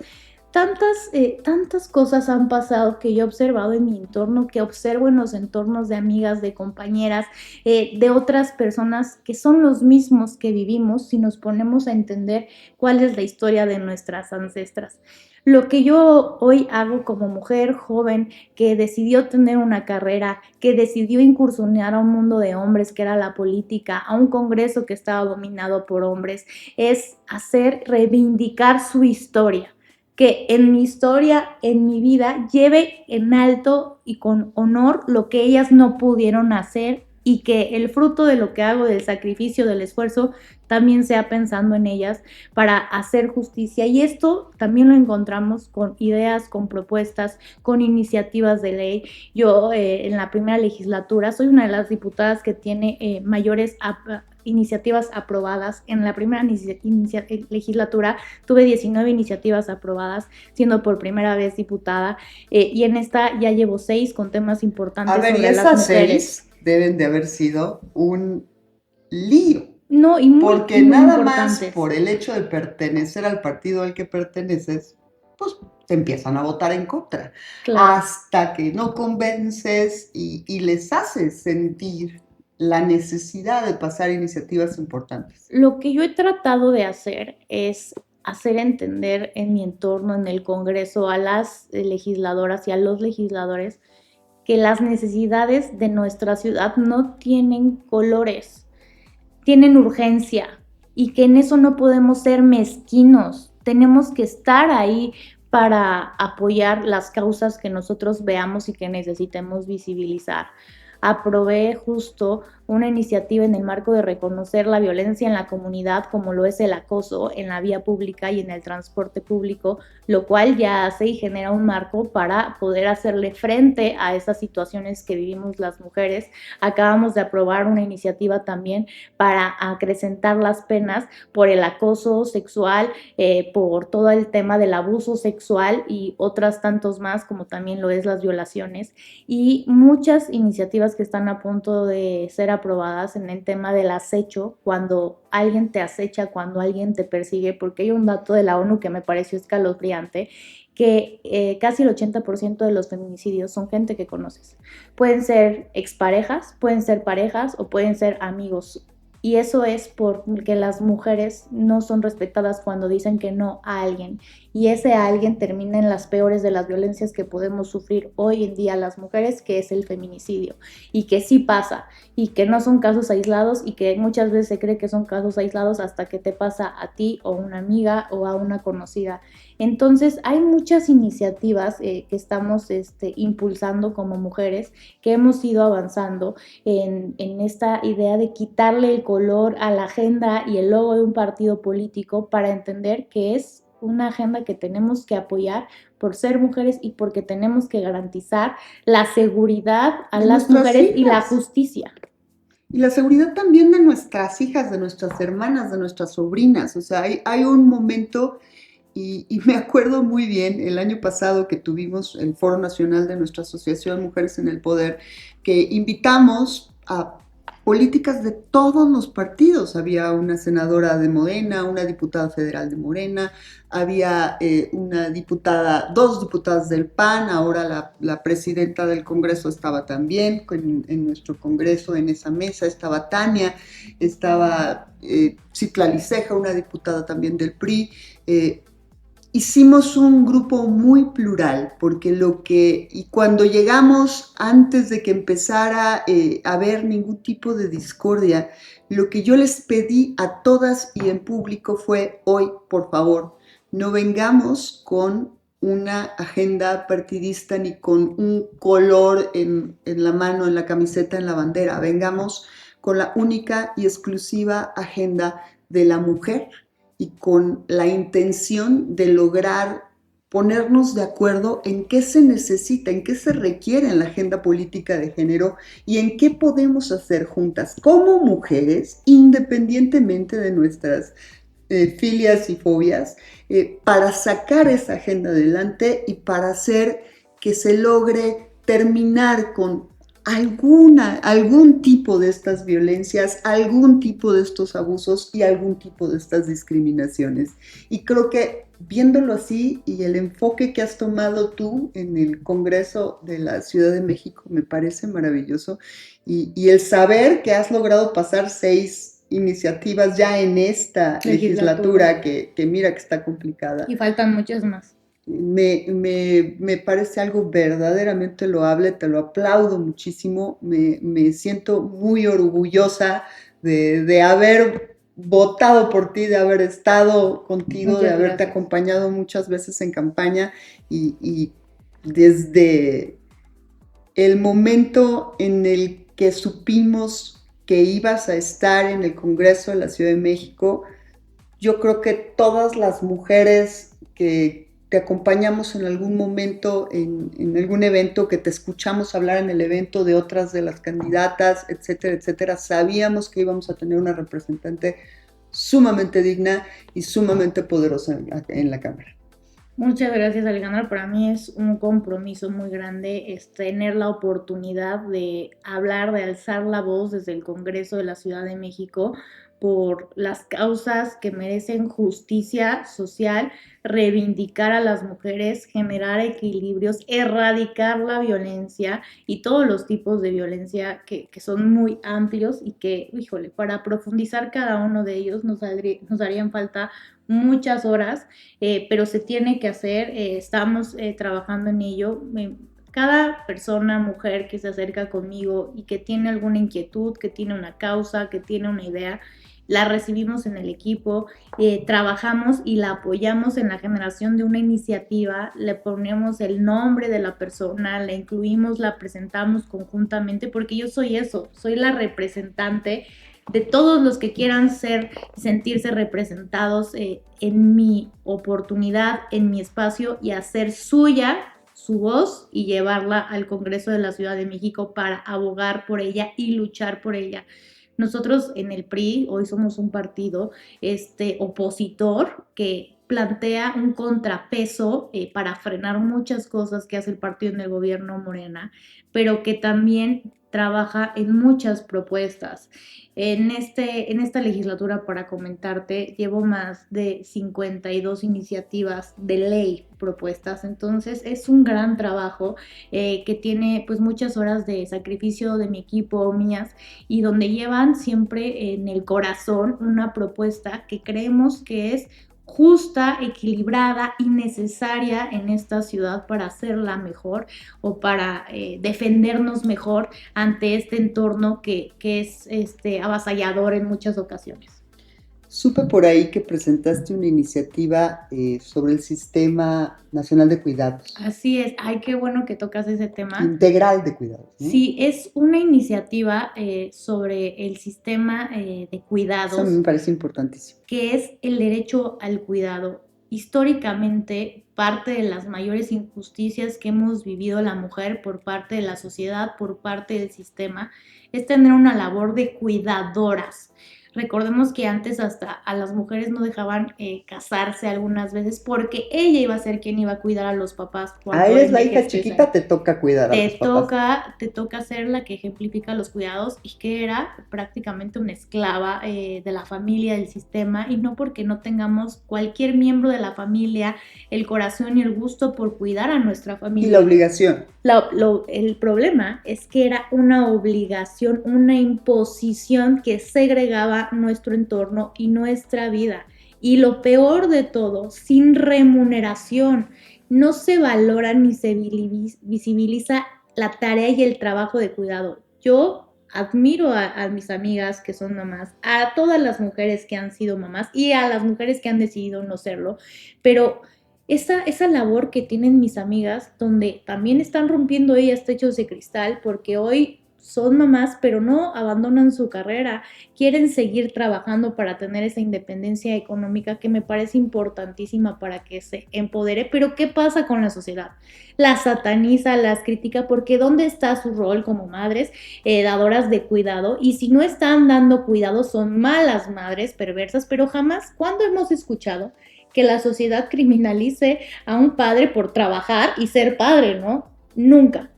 tantas cosas han pasado que yo he observado en mi entorno, que observo en los entornos de amigas, de compañeras, de otras personas que son los mismos que vivimos, si nos ponemos a entender cuál es la historia de nuestras ancestras. Lo que yo hoy hago como mujer joven que decidió tener una carrera, que decidió incursionar a un mundo de hombres que era la política, a un Congreso que estaba dominado por hombres, es reivindicar su historia, que en mi historia, en mi vida, lleve en alto y con honor lo que ellas no pudieron hacer, y que el fruto de lo que hago, del sacrificio, del esfuerzo, también sea pensando en ellas para hacer justicia. Y esto también lo encontramos con ideas, con propuestas, con iniciativas de ley. Yo en la primera legislatura soy una de las diputadas que tiene mayores iniciativas aprobadas. En la primera legislatura tuve 19 iniciativas aprobadas, siendo por primera vez diputada, y en esta ya llevo 6 con temas importantes sobre las mujeres. 6 deben de haber sido un lío. No, y muy, porque muy nada importantes. más por el hecho de pertenecer al partido al que perteneces, pues te empiezan a votar en contra. Claro. Hasta que no convences y les haces sentir la necesidad de pasar iniciativas importantes. Lo que yo he tratado de hacer es hacer entender en mi entorno, en el Congreso, a las legisladoras y a los legisladores que las necesidades de nuestra ciudad no tienen colores, tienen urgencia, y que en eso no podemos ser mezquinos. Tenemos que estar ahí para apoyar las causas que nosotros veamos y que necesitemos visibilizar. Aprobé justo una iniciativa en el marco de reconocer la violencia en la comunidad, como lo es el acoso en la vía pública y en el transporte público, lo cual ya hace y genera un marco para poder hacerle frente a esas situaciones que vivimos las mujeres. Acabamos de aprobar una iniciativa también para acrecentar las penas por el acoso sexual, por todo el tema del abuso sexual y otras tantos más, como también lo es las violaciones, y muchas iniciativas que están a punto de ser aprobadas en el tema del acecho, cuando alguien te acecha, cuando alguien te persigue, porque hay un dato de la ONU que me pareció escalofriante, que casi el 80% de los feminicidios son gente que conoces. Pueden ser exparejas, pueden ser parejas o pueden ser amigos. Y eso es porque las mujeres no son respetadas cuando dicen que no a alguien. Y ese alguien termina en las peores de las violencias que podemos sufrir hoy en día las mujeres, que es el feminicidio. Y que sí pasa, y que no son casos aislados, y que muchas veces se cree que son casos aislados hasta que te pasa a ti o a una amiga o a una conocida. Entonces hay muchas iniciativas que estamos impulsando como mujeres, que hemos ido avanzando en esta idea de quitarle el color a la agenda y el logo de un partido político para entender que es una agenda que tenemos que apoyar por ser mujeres y porque tenemos que garantizar la seguridad a de las nuestras mujeres y la hijas. justicia. Y la seguridad también de nuestras hijas, de nuestras hermanas, de nuestras sobrinas. O sea, hay un momento, y me acuerdo muy bien el año pasado que tuvimos el Foro Nacional de nuestra Asociación Mujeres en el Poder, que invitamos a políticas de todos los partidos. Había una senadora de Morena, una diputada federal de Morena, había una diputada, dos diputadas del PAN, ahora la presidenta del Congreso estaba también en nuestro Congreso, en esa mesa, estaba Tania, estaba Citlali Ceja, una diputada también del PRI. Hicimos un grupo muy plural, porque y cuando llegamos, antes de que empezara a haber ningún tipo de discordia, lo que yo les pedí a todas y en público fue: hoy, por favor, no vengamos con una agenda partidista ni con un color en la mano, en la camiseta, en la bandera. Vengamos con la única y exclusiva agenda de la mujer, y con la intención de lograr ponernos de acuerdo en qué se necesita, en qué se requiere en la agenda política de género y en qué podemos hacer juntas como mujeres, independientemente de nuestras filias y fobias, para sacar esa agenda adelante y para hacer que se logre terminar con algún tipo de estas violencias, algún tipo de estos abusos y algún tipo de estas discriminaciones. Y creo que viéndolo así, y el enfoque que has tomado tú en el Congreso de la Ciudad de México me parece maravilloso, y el saber que has logrado pasar 6 iniciativas ya en esta legislatura que mira que está complicada. Y faltan muchas más. Me parece algo verdaderamente loable, te lo aplaudo muchísimo, me siento muy orgullosa de haber votado por ti, de haber estado contigo, de haberte acompañado muchas veces en campaña, y desde el momento en el que supimos que ibas a estar en el Congreso de la Ciudad de México, yo creo que todas las mujeres que te acompañamos en algún momento en algún evento, que te escuchamos hablar en el evento de otras de las candidatas, etcétera, etcétera, sabíamos que íbamos a tener una representante sumamente digna y sumamente poderosa en la Cámara. Muchas gracias, Alejandra. Para mí es un compromiso muy grande tener la oportunidad de hablar, de alzar la voz desde el Congreso de la Ciudad de México por las causas que merecen justicia social, reivindicar a las mujeres, generar equilibrios, erradicar la violencia y todos los tipos de violencia que son muy amplios y que, híjole, para profundizar cada uno de ellos nos harían falta muchas horas, pero se tiene que hacer, estamos trabajando en ello. Cada persona, mujer que se acerca conmigo y que tiene alguna inquietud, que tiene una causa, que tiene una idea, la recibimos en el equipo, trabajamos y la apoyamos en la generación de una iniciativa, le ponemos el nombre de la persona, la incluimos, la presentamos conjuntamente, porque yo soy eso, soy la representante de todos los que quieran sentirse representados en mi oportunidad, en mi espacio, y hacer suya su voz y llevarla al Congreso de la Ciudad de México para abogar por ella y luchar por ella. Nosotros en el PRI hoy somos un partido opositor que plantea un contrapeso para frenar muchas cosas que hace el partido en el gobierno Morena, pero que también trabaja en muchas propuestas. En esta legislatura, para comentarte, llevo más de 52 iniciativas de ley propuestas, entonces es un gran trabajo que tiene pues muchas horas de sacrificio de mi equipo, mías, y donde llevan siempre en el corazón una propuesta que creemos que es justa, equilibrada y necesaria en esta ciudad para hacerla mejor o para defendernos mejor ante este entorno que es avasallador en muchas ocasiones. Supe por ahí que presentaste una iniciativa sobre el Sistema Nacional de Cuidados, Así es, ay, qué bueno que tocas ese tema. integral de cuidados, ¿no? Sí, es una iniciativa sobre el sistema de Eso cuidados, me parece importantísimo. que es el derecho al cuidado. Históricamente, parte de las mayores injusticias que hemos vivido la mujer por parte de la sociedad, por parte del sistema, es tener una labor de cuidadoras. Recordemos que antes hasta a las mujeres no dejaban casarse algunas veces porque ella iba a ser quien iba a cuidar a los papás cuando Eres la hija envejeciesen. chiquita, te toca cuidar a los papás. Te toca ser la que ejemplifica los cuidados y que era prácticamente una esclava de la familia, del sistema, y no porque no tengamos cualquier miembro de la familia el corazón y el gusto por cuidar a nuestra familia. Y la obligación. El problema es que era una obligación, una imposición que segregaba nuestro entorno y nuestra vida. Y lo peor de todo, sin remuneración. No se valora ni se visibiliza la tarea y el trabajo de cuidado. Yo admiro a mis amigas que son mamás, a todas las mujeres que han sido mamás y a las mujeres que han decidido no serlo, pero esa labor que tienen mis amigas, donde también están rompiendo ellas techos de cristal, porque hoy son mamás, pero no abandonan su carrera, quieren seguir trabajando para tener esa independencia económica que me parece importantísima para que se empodere, pero ¿qué pasa con la sociedad? Las sataniza, las critica, porque ¿dónde está su rol como madres dadoras de cuidado? Y si no están dando cuidado, son malas madres perversas, pero jamás, ¿cuándo hemos escuchado que la sociedad criminalice a un padre por trabajar y ser padre, ¿no? Nunca.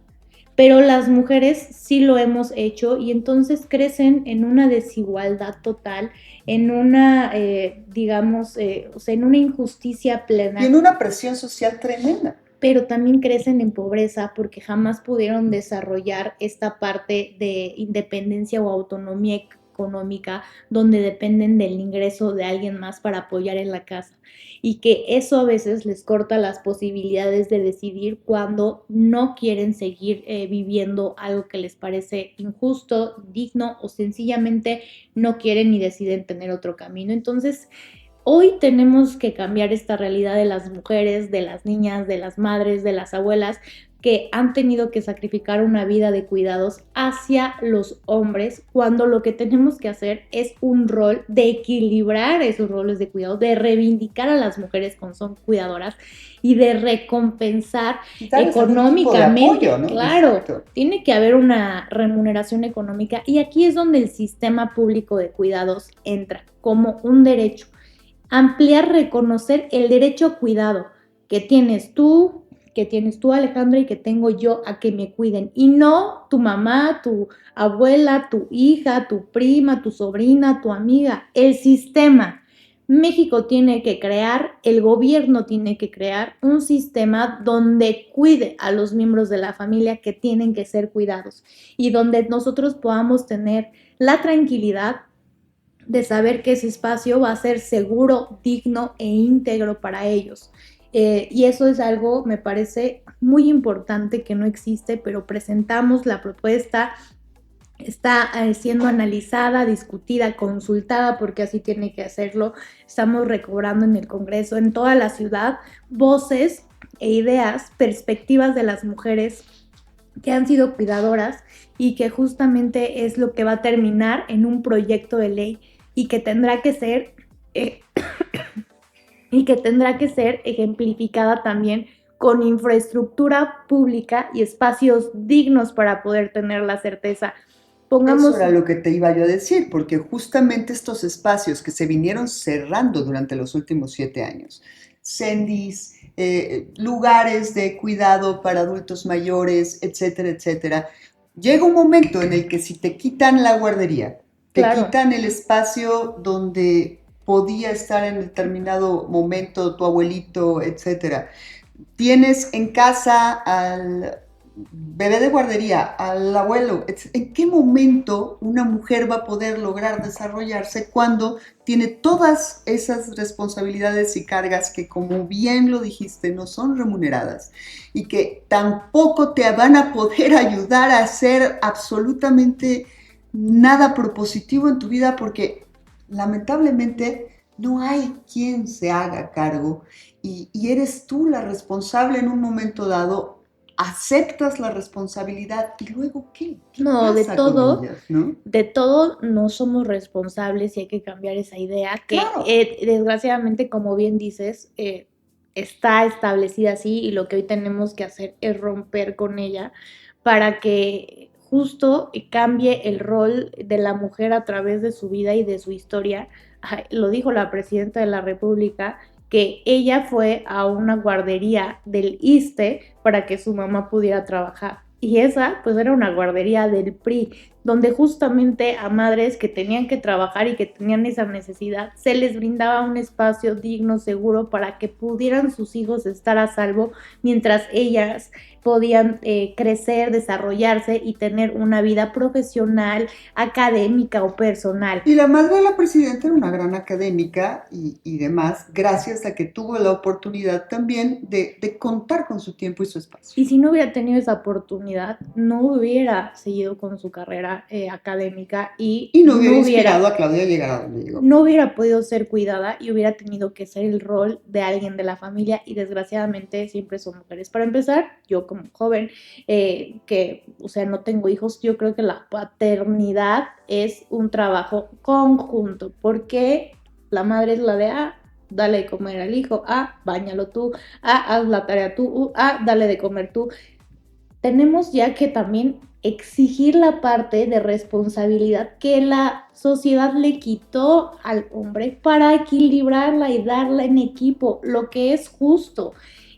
Pero las mujeres sí lo hemos hecho y entonces crecen en una desigualdad total, en una, o sea, en una injusticia plena. Y en una presión social tremenda. Pero también crecen en pobreza porque jamás pudieron desarrollar esta parte de independencia o autonomía económica donde dependen del ingreso de alguien más para apoyar en la casa y que eso a veces les corta las posibilidades de decidir cuando no quieren seguir viviendo algo que les parece injusto, digno o sencillamente no quieren y deciden tener otro camino. Entonces, hoy tenemos que cambiar esta realidad de las mujeres, de las niñas, de las madres, de las abuelas que han tenido que sacrificar una vida de cuidados hacia los hombres, cuando lo que tenemos que hacer es un rol de equilibrar esos roles de cuidado, de reivindicar a las mujeres con son cuidadoras y de recompensar económicamente. Apoyo, ¿no? Claro, exacto. Tiene que haber una remuneración económica y aquí es donde el sistema público de cuidados entra como un derecho. Ampliar, reconocer el derecho a cuidado que tienes tú, Alejandra, y que tengo yo a que me cuiden. Y no tu mamá, tu abuela, tu hija, tu prima, tu sobrina, tu amiga. El sistema. México tiene que crear, el gobierno tiene que crear un sistema donde cuide a los miembros de la familia que tienen que ser cuidados y donde nosotros podamos tener la tranquilidad de saber que ese espacio va a ser seguro, digno e íntegro para ellos. Y eso es algo, me parece, muy importante que no existe, pero presentamos la propuesta, está siendo analizada, discutida, consultada, porque así tiene que hacerlo. Estamos recobrando en el Congreso, en toda la ciudad, voces e ideas, perspectivas de las mujeres que han sido cuidadoras y que justamente es lo que va a terminar en un proyecto de ley y que tendrá que ser ejemplificada también con infraestructura pública y espacios dignos para poder tener la certeza, pongamos... Eso era lo que te iba yo a decir, porque justamente estos espacios que se vinieron cerrando durante los últimos 7 años, sendis, lugares de cuidado para adultos mayores, etcétera, etcétera, llega un momento en el que si te quitan la guardería, te Claro. quitan el espacio donde podía estar en determinado momento tu abuelito, etcétera. Tienes en casa al bebé de guardería, al abuelo. ¿En qué momento una mujer va a poder lograr desarrollarse cuando tiene todas esas responsabilidades y cargas que, como bien lo dijiste, no son remuneradas y que tampoco te van a poder ayudar a hacer absolutamente nada propositivo en tu vida porque lamentablemente no hay quien se haga cargo y eres tú la responsable en un momento dado, aceptas la responsabilidad y luego ¿qué? ¿Qué No, pasa con ellas, no? de todo no somos responsables y hay que cambiar esa idea que Claro. desgraciadamente, como bien dices, está establecida así y lo que hoy tenemos que hacer es romper con ella para que justo cambie el rol de la mujer a través de su vida y de su historia. Ay, lo dijo la presidenta de la República, que ella fue a una guardería del ISSSTE para que su mamá pudiera trabajar. Y esa, pues, era una guardería del PRI, donde justamente a madres que tenían que trabajar y que tenían esa necesidad, se les brindaba un espacio digno, seguro, para que pudieran sus hijos estar a salvo mientras ellas podían crecer, desarrollarse y tener una vida profesional, académica o personal. Y la madre de la presidenta era una gran académica y demás, gracias a que tuvo la oportunidad también de contar con su tiempo y su espacio. Y si no hubiera tenido esa oportunidad, no hubiera seguido con su carrera académica y no hubiera inspirado a Claudia a llegar a donde llegó. No hubiera podido ser cuidada y hubiera tenido que ser el rol de alguien de la familia y desgraciadamente siempre son mujeres. Para empezar, yo como joven, o sea, no tengo hijos, yo creo que la paternidad es un trabajo conjunto, porque la madre es la de, dale de comer al hijo, báñalo tú, haz la tarea tú, dale de comer tú. Tenemos ya que también exigir la parte de responsabilidad que la sociedad le quitó al hombre para equilibrarla y darla en equipo, lo que es justo.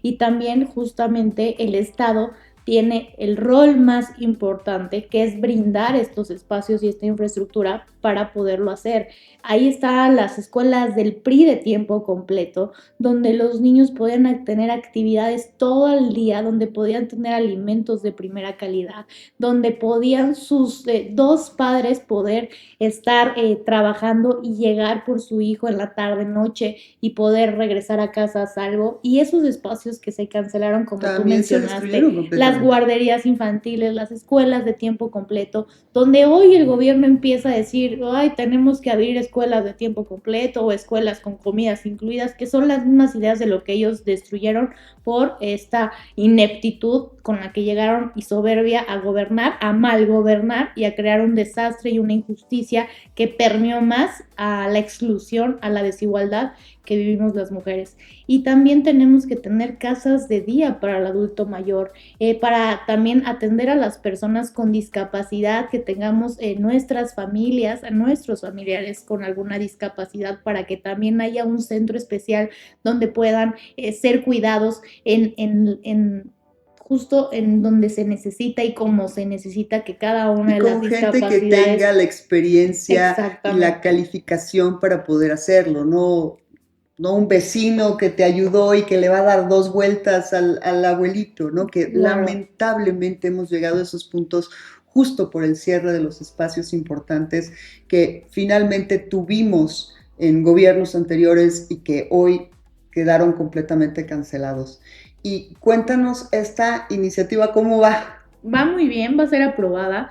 Y también justamente el Estado tiene el rol más importante, que es brindar estos espacios y esta infraestructura para poderlo hacer. Ahí están las escuelas del PRI de tiempo completo, donde los niños podían tener actividades todo el día, donde podían tener alimentos de primera calidad, donde podían sus dos padres poder estar trabajando y llegar por su hijo en la tarde, noche y poder regresar a casa a salvo. Y esos espacios que se cancelaron, como también tú mencionaste, las guarderías infantiles, las escuelas de tiempo completo, donde hoy el gobierno empieza a decir, tenemos que abrir escuelas de tiempo completo o escuelas con comidas incluidas, que son las mismas ideas de lo que ellos destruyeron por esta ineptitud con la que llegaron y soberbia a gobernar, a mal gobernar y a crear un desastre y una injusticia que permeó más a la exclusión, a la desigualdad que vivimos las mujeres. Y también tenemos que tener casas de día para el adulto mayor, para también atender a las personas con discapacidad, que tengamos nuestras familias, a nuestros familiares con alguna discapacidad, para que también haya un centro especial donde puedan ser cuidados justo en donde se necesita y como se necesita, que cada una de las discapacidades... con gente que tenga la experiencia y la calificación para poder hacerlo, no un vecino que te ayudó y que le va a dar 2 vueltas al abuelito, ¿no? Que Claro. Lamentablemente hemos llegado a esos puntos justo por el cierre de los espacios importantes que finalmente tuvimos en gobiernos anteriores y que hoy quedaron completamente cancelados. Y cuéntanos esta iniciativa, ¿cómo va? Va muy bien, va a ser aprobada.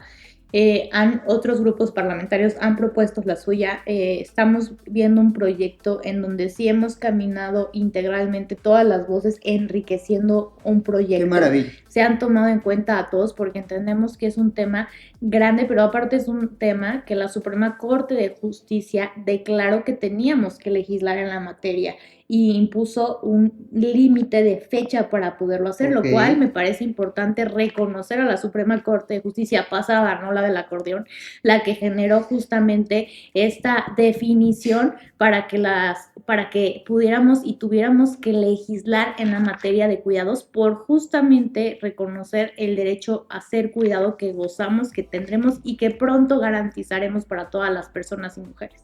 Otros grupos parlamentarios han propuesto la suya. Estamos viendo un proyecto en donde sí hemos caminado integralmente todas las voces, enriqueciendo un proyecto. ¡Qué maravilla! Se han tomado en cuenta a todos porque entendemos que es un tema grande, pero aparte es un tema que la Suprema Corte de Justicia declaró que teníamos que legislar en la materia. y impuso un límite de fecha para poderlo hacer, Ok. lo cual me parece importante reconocer a la Suprema Corte de Justicia pasada, no la del acordeón, la que generó justamente esta definición para que pudiéramos y tuviéramos que legislar en la materia de cuidados por justamente reconocer el derecho a ser cuidado que gozamos, que tendremos y que pronto garantizaremos para todas las personas y mujeres.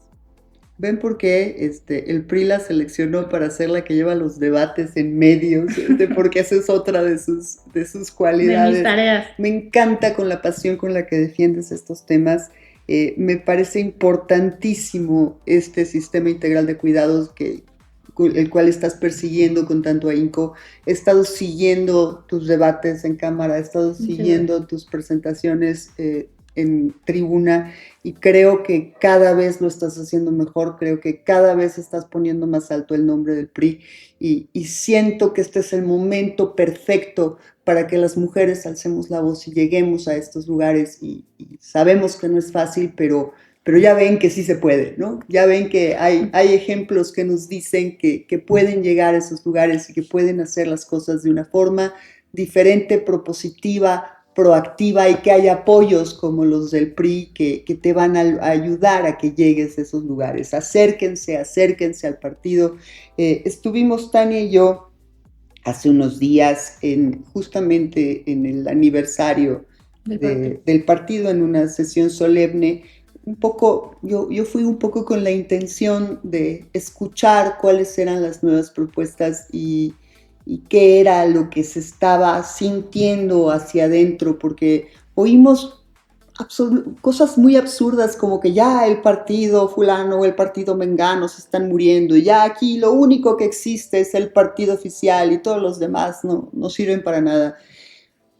¿Ven por qué el PRI la seleccionó para ser la que lleva los debates en medios? Porque esa es otra de sus De mis cualidades. tareas. Me encanta con la pasión con la que defiendes estos temas. Me parece importantísimo este sistema integral de cuidados el cual estás persiguiendo con tanto ahínco. He estado siguiendo tus debates en cámara, he estado siguiendo tus presentaciones en tribuna y creo que cada vez lo estás haciendo mejor, creo que cada vez estás poniendo más alto el nombre del PRI y siento que este es el momento perfecto para que las mujeres alcemos la voz y lleguemos a estos lugares y sabemos que no es fácil, pero ya ven que sí se puede, ¿no? Ya ven que hay ejemplos que nos dicen que pueden llegar a esos lugares y que pueden hacer las cosas de una forma diferente, propositiva, proactiva y que hay apoyos como los del PRI que te van a ayudar a que llegues a esos lugares. Acérquense al partido. Estuvimos Tania y yo hace unos días justamente en el aniversario del partido en una sesión solemne. Un poco, yo fui un poco con la intención de escuchar cuáles eran las nuevas propuestas y qué era lo que se estaba sintiendo hacia adentro, porque oímos cosas muy absurdas como que ya el partido fulano o el partido mengano se están muriendo y ya aquí lo único que existe es el partido oficial y todos los demás no sirven para nada.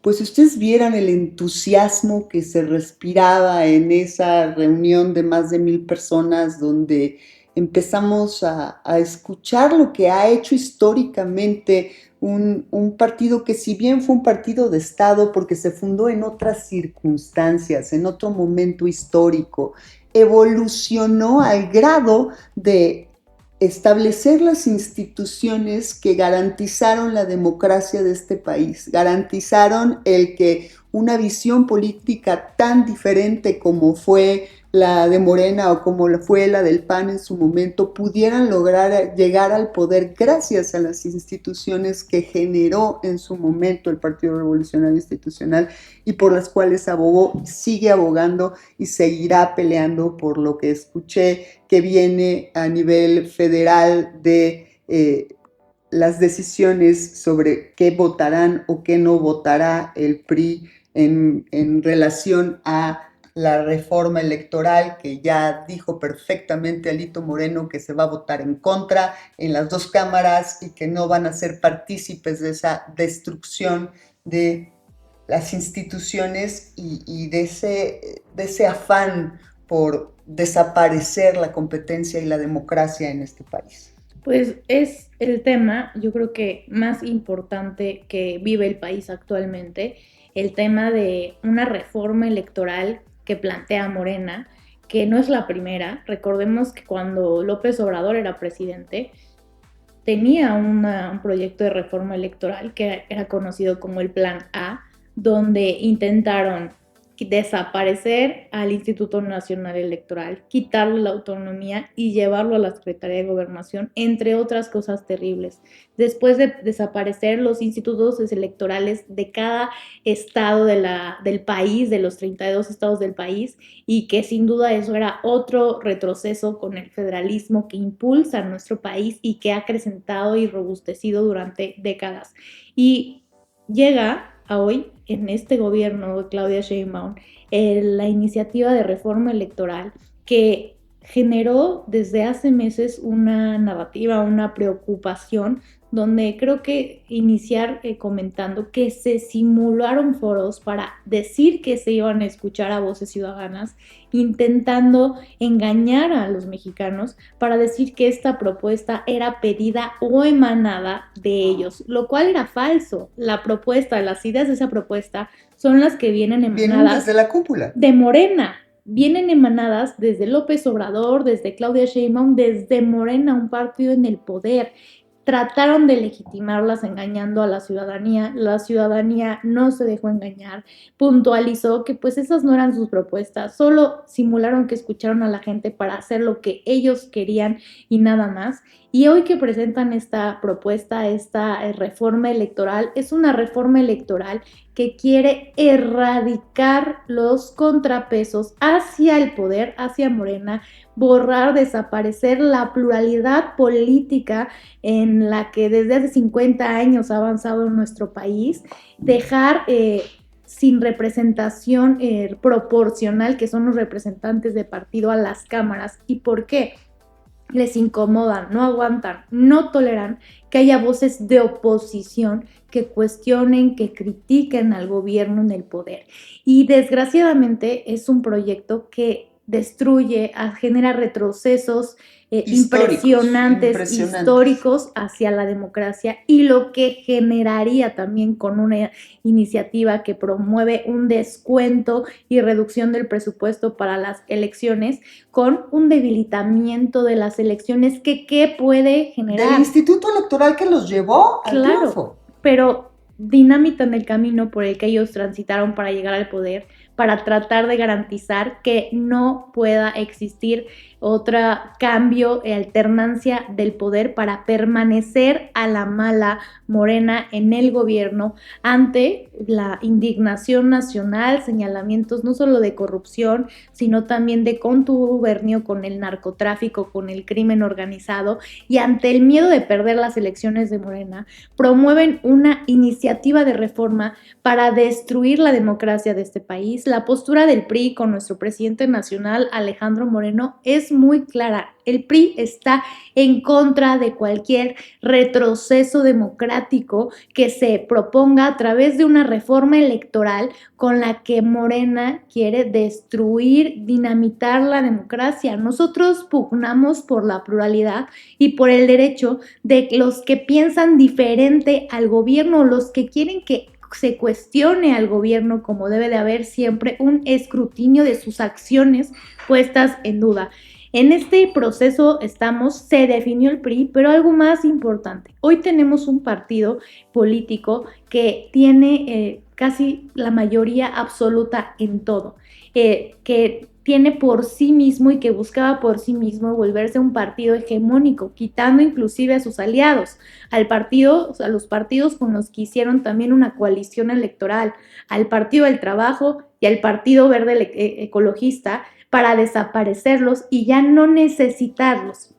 Pues si ustedes vieran el entusiasmo que se respiraba en esa reunión de más de 1,000 personas donde empezamos a escuchar lo que ha hecho históricamente un partido que si bien fue un partido de Estado porque se fundó en otras circunstancias, en otro momento histórico, evolucionó al grado de establecer las instituciones que garantizaron la democracia de este país, garantizaron el que una visión política tan diferente como fue la de Morena o como fue la del PAN en su momento, pudieran lograr llegar al poder gracias a las instituciones que generó en su momento el Partido Revolucionario Institucional y por las cuales abogó, sigue abogando y seguirá peleando por lo que escuché que viene a nivel federal de las decisiones sobre qué votarán o qué no votará el PRI en relación a la reforma electoral, que ya dijo perfectamente Alito Moreno que se va a votar en contra en las dos cámaras y que no van a ser partícipes de esa destrucción de las instituciones y de ese afán por desaparecer la competencia y la democracia en este país. Pues es el tema, yo creo que más importante que vive el país actualmente, el tema de una reforma electoral que plantea Morena, que no es la primera. Recordemos que cuando López Obrador era presidente, tenía un proyecto de reforma electoral que era conocido como el Plan A, donde intentaron desaparecer al Instituto Nacional Electoral, quitarle la autonomía y llevarlo a la Secretaría de Gobernación, entre otras cosas terribles. Después de desaparecer los institutos electorales de cada estado del país, de los 32 estados del país, y que sin duda eso era otro retroceso con el federalismo que impulsa a nuestro país y que ha acrecentado y robustecido durante décadas. Y llega a hoy, en este gobierno de Claudia Sheinbaum, la iniciativa de reforma electoral que generó desde hace meses una narrativa, una preocupación, donde creo que iniciar comentando que se simularon foros para decir que se iban a escuchar a voces ciudadanas, intentando engañar a los mexicanos para decir que esta propuesta era pedida o emanada de ellos, lo cual era falso. La propuesta, las ideas de esa propuesta son las que vienen emanadas desde la cúpula de Morena. vienen emanadas desde López Obrador, desde Claudia Sheinbaum, desde Morena, un partido en el poder. Trataron de legitimarlas engañando a la ciudadanía no se dejó engañar, puntualizó que pues esas no eran sus propuestas, solo simularon que escucharon a la gente para hacer lo que ellos querían y nada más. Y hoy que presentan esta propuesta, esta reforma electoral, es una reforma electoral que quiere erradicar los contrapesos hacia el poder, hacia Morena, borrar, desaparecer la pluralidad política en la que desde hace 50 años ha avanzado en nuestro país, dejar sin representación proporcional, que son los representantes de partido, a las cámaras. ¿Y por qué? Les incomodan, no aguantan, no toleran que haya voces de oposición que cuestionen, que critiquen al gobierno en el poder. Y desgraciadamente es un proyecto que destruye, genera retrocesos impresionantes, históricos hacia la democracia, y lo que generaría también con una iniciativa que promueve un descuento y reducción del presupuesto para las elecciones, con un debilitamiento de las elecciones que ¿qué puede generar? Del instituto electoral que los llevó al triunfo. Pero dinamitan el camino por el que ellos transitaron para llegar al poder, para tratar de garantizar que no pueda existir otro cambio, alternancia del poder, para permanecer a la mala Morena en el gobierno ante la indignación nacional, señalamientos no solo de corrupción, sino también de contubernio con el narcotráfico, con el crimen organizado, y ante el miedo de perder las elecciones de Morena, promueven una iniciativa de reforma para destruir la democracia de este país. La postura del PRI con nuestro presidente nacional, Alejandro Moreno, es muy clara. El PRI está en contra de cualquier retroceso democrático que se proponga a través de una reforma electoral con la que Morena quiere destruir, dinamitar la democracia. Nosotros pugnamos por la pluralidad y por el derecho de los que piensan diferente al gobierno, los que quieren que se cuestione al gobierno, como debe de haber siempre un escrutinio de sus acciones puestas en duda. En este proceso se definió el PRI, pero algo más importante. Hoy tenemos un partido político que tiene casi la mayoría absoluta en todo, que tiene por sí mismo y que buscaba por sí mismo volverse un partido hegemónico, quitando inclusive a sus aliados, a los partidos con los que hicieron también una coalición electoral, al Partido del Trabajo y al Partido Verde Ecologista, para desaparecerlos y ya no necesitarlos.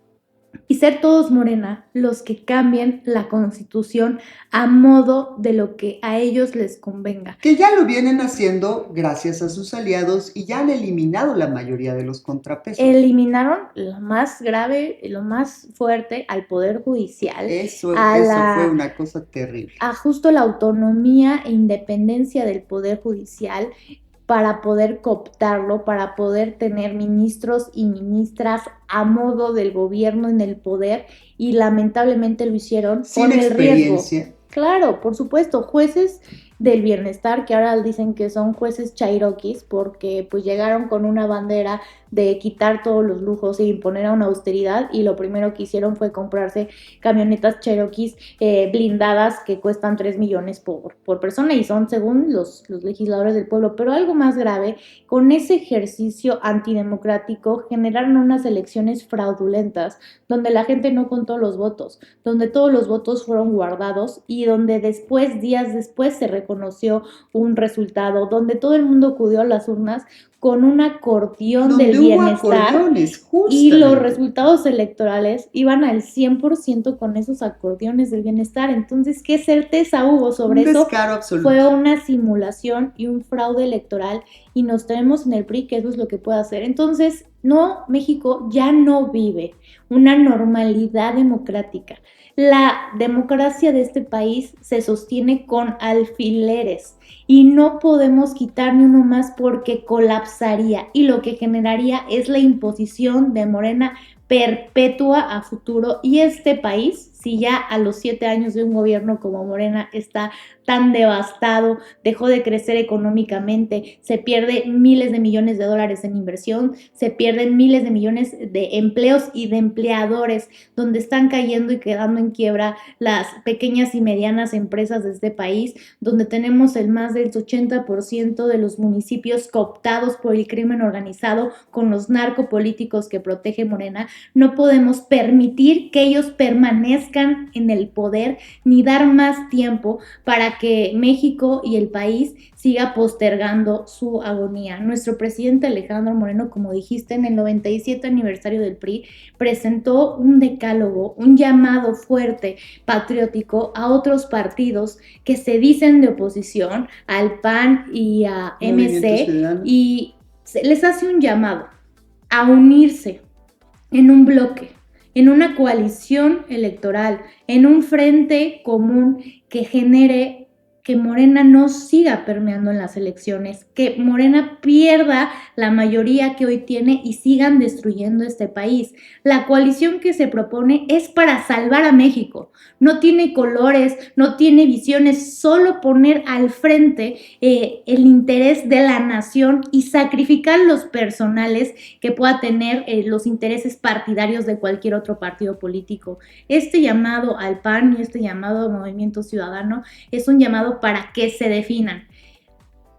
Y ser todos Morena los que cambien la Constitución a modo de lo que a ellos les convenga. Que ya lo vienen haciendo gracias a sus aliados y ya han eliminado la mayoría de los contrapesos. Eliminaron lo más grave, lo más fuerte, al Poder Judicial. Eso fue una cosa terrible. A justo la autonomía e independencia del Poder Judicial, para poder cooptarlo, para poder tener ministros y ministras a modo del gobierno en el poder, y lamentablemente lo hicieron sin con el riesgo. Claro, por supuesto, jueces del bienestar, que ahora dicen que son jueces chairoquis, porque pues llegaron con una bandera de quitar todos los lujos e imponer a una austeridad, y lo primero que hicieron fue comprarse camionetas Cherokees blindadas que cuestan 3 millones por persona, y son según los legisladores del pueblo. Pero algo más grave, con ese ejercicio antidemocrático generaron unas elecciones fraudulentas, donde la gente no contó los votos, donde todos los votos fueron guardados, y donde días después se reconoció un resultado, donde todo el mundo acudió a las urnas con un acordeón del bienestar, y los resultados electorales iban al 100% con esos acordeones del bienestar. Entonces, ¿qué certeza hubo sobre eso? Fue una simulación y un fraude electoral, y nos tenemos en el PRI que eso es lo que puede hacer. Entonces, no, México ya no vive una normalidad democrática. La democracia de este país se sostiene con alfileres, y no podemos quitar ni uno más porque colapsaría, y lo que generaría es la imposición de Morena perpetua a futuro, y este país si ya a los 7 años de un gobierno como Morena está tan devastado, dejó de crecer económicamente, se pierden miles de millones de dólares en inversión, se pierden miles de millones de empleos y de empleadores, donde están cayendo y quedando en quiebra las pequeñas y medianas empresas de este país, donde tenemos el más del 80% de los municipios cooptados por el crimen organizado con los narcopolíticos que protege Morena. No podemos permitir que ellos permanezcan en el poder ni dar más tiempo para que México y el país siga postergando su agonía. Nuestro presidente Alejandro Moreno, como dijiste, en el 97 aniversario del PRI, presentó un decálogo, un llamado fuerte, patriótico a otros partidos que se dicen de oposición, al PAN y a MC, y les hace un llamado a unirse en un bloque, en una coalición electoral, en un frente común que genere que Morena no siga permeando en las elecciones, que Morena pierda la mayoría que hoy tiene y sigan destruyendo este país. La coalición que se propone es para salvar a México. No tiene colores, no tiene visiones, solo poner al frente el interés de la nación y sacrificar los personales que pueda tener los intereses partidarios de cualquier otro partido político. Este llamado al PAN y este llamado al Movimiento Ciudadano es un llamado para que se definan.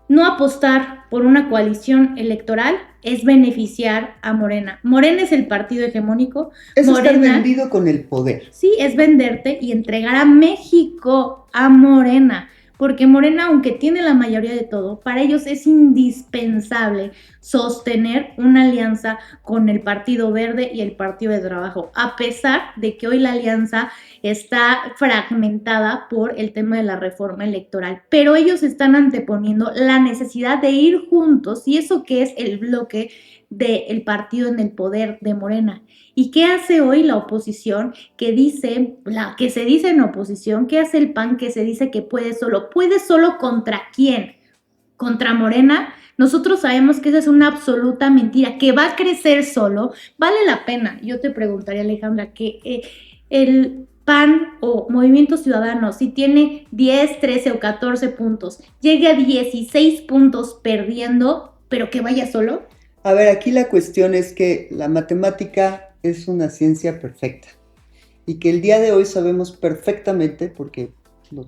No apostar por una coalición electoral es beneficiar a Morena. Morena es el partido hegemónico. Es Morena, estar vendido con el poder. Sí, es venderte y entregar a México a Morena. Porque Morena, aunque tiene la mayoría de todo, para ellos es indispensable sostener una alianza con el Partido Verde y el Partido de Trabajo, a pesar de que hoy la alianza está fragmentada por el tema de la reforma electoral. Pero ellos están anteponiendo la necesidad de ir juntos, y eso que es el bloque del partido en el poder de Morena. ¿Y qué hace hoy la oposición que se dice en oposición? ¿Qué hace el PAN que se dice que puede solo? ¿Puede solo contra quién? ¿Contra Morena? Nosotros sabemos que esa es una absoluta mentira, que va a crecer solo. Vale la pena, yo te preguntaría, Alejandra, que el PAN o Movimiento Ciudadano, si tiene 10, 13 o 14 puntos, llegue a 16 puntos perdiendo, pero que vaya solo. A ver, aquí la cuestión es que la matemática es una ciencia perfecta y que el día de hoy sabemos perfectamente, porque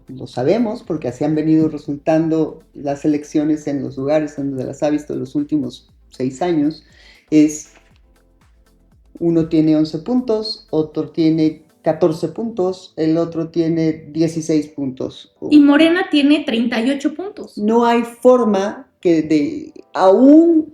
lo sabemos, porque así han venido resultando las elecciones en los lugares en donde las ha visto en los últimos 6 años, es uno tiene 11 puntos, otro tiene 14 puntos, el otro tiene 16 puntos. Y Morena tiene 38 puntos. No hay forma que aún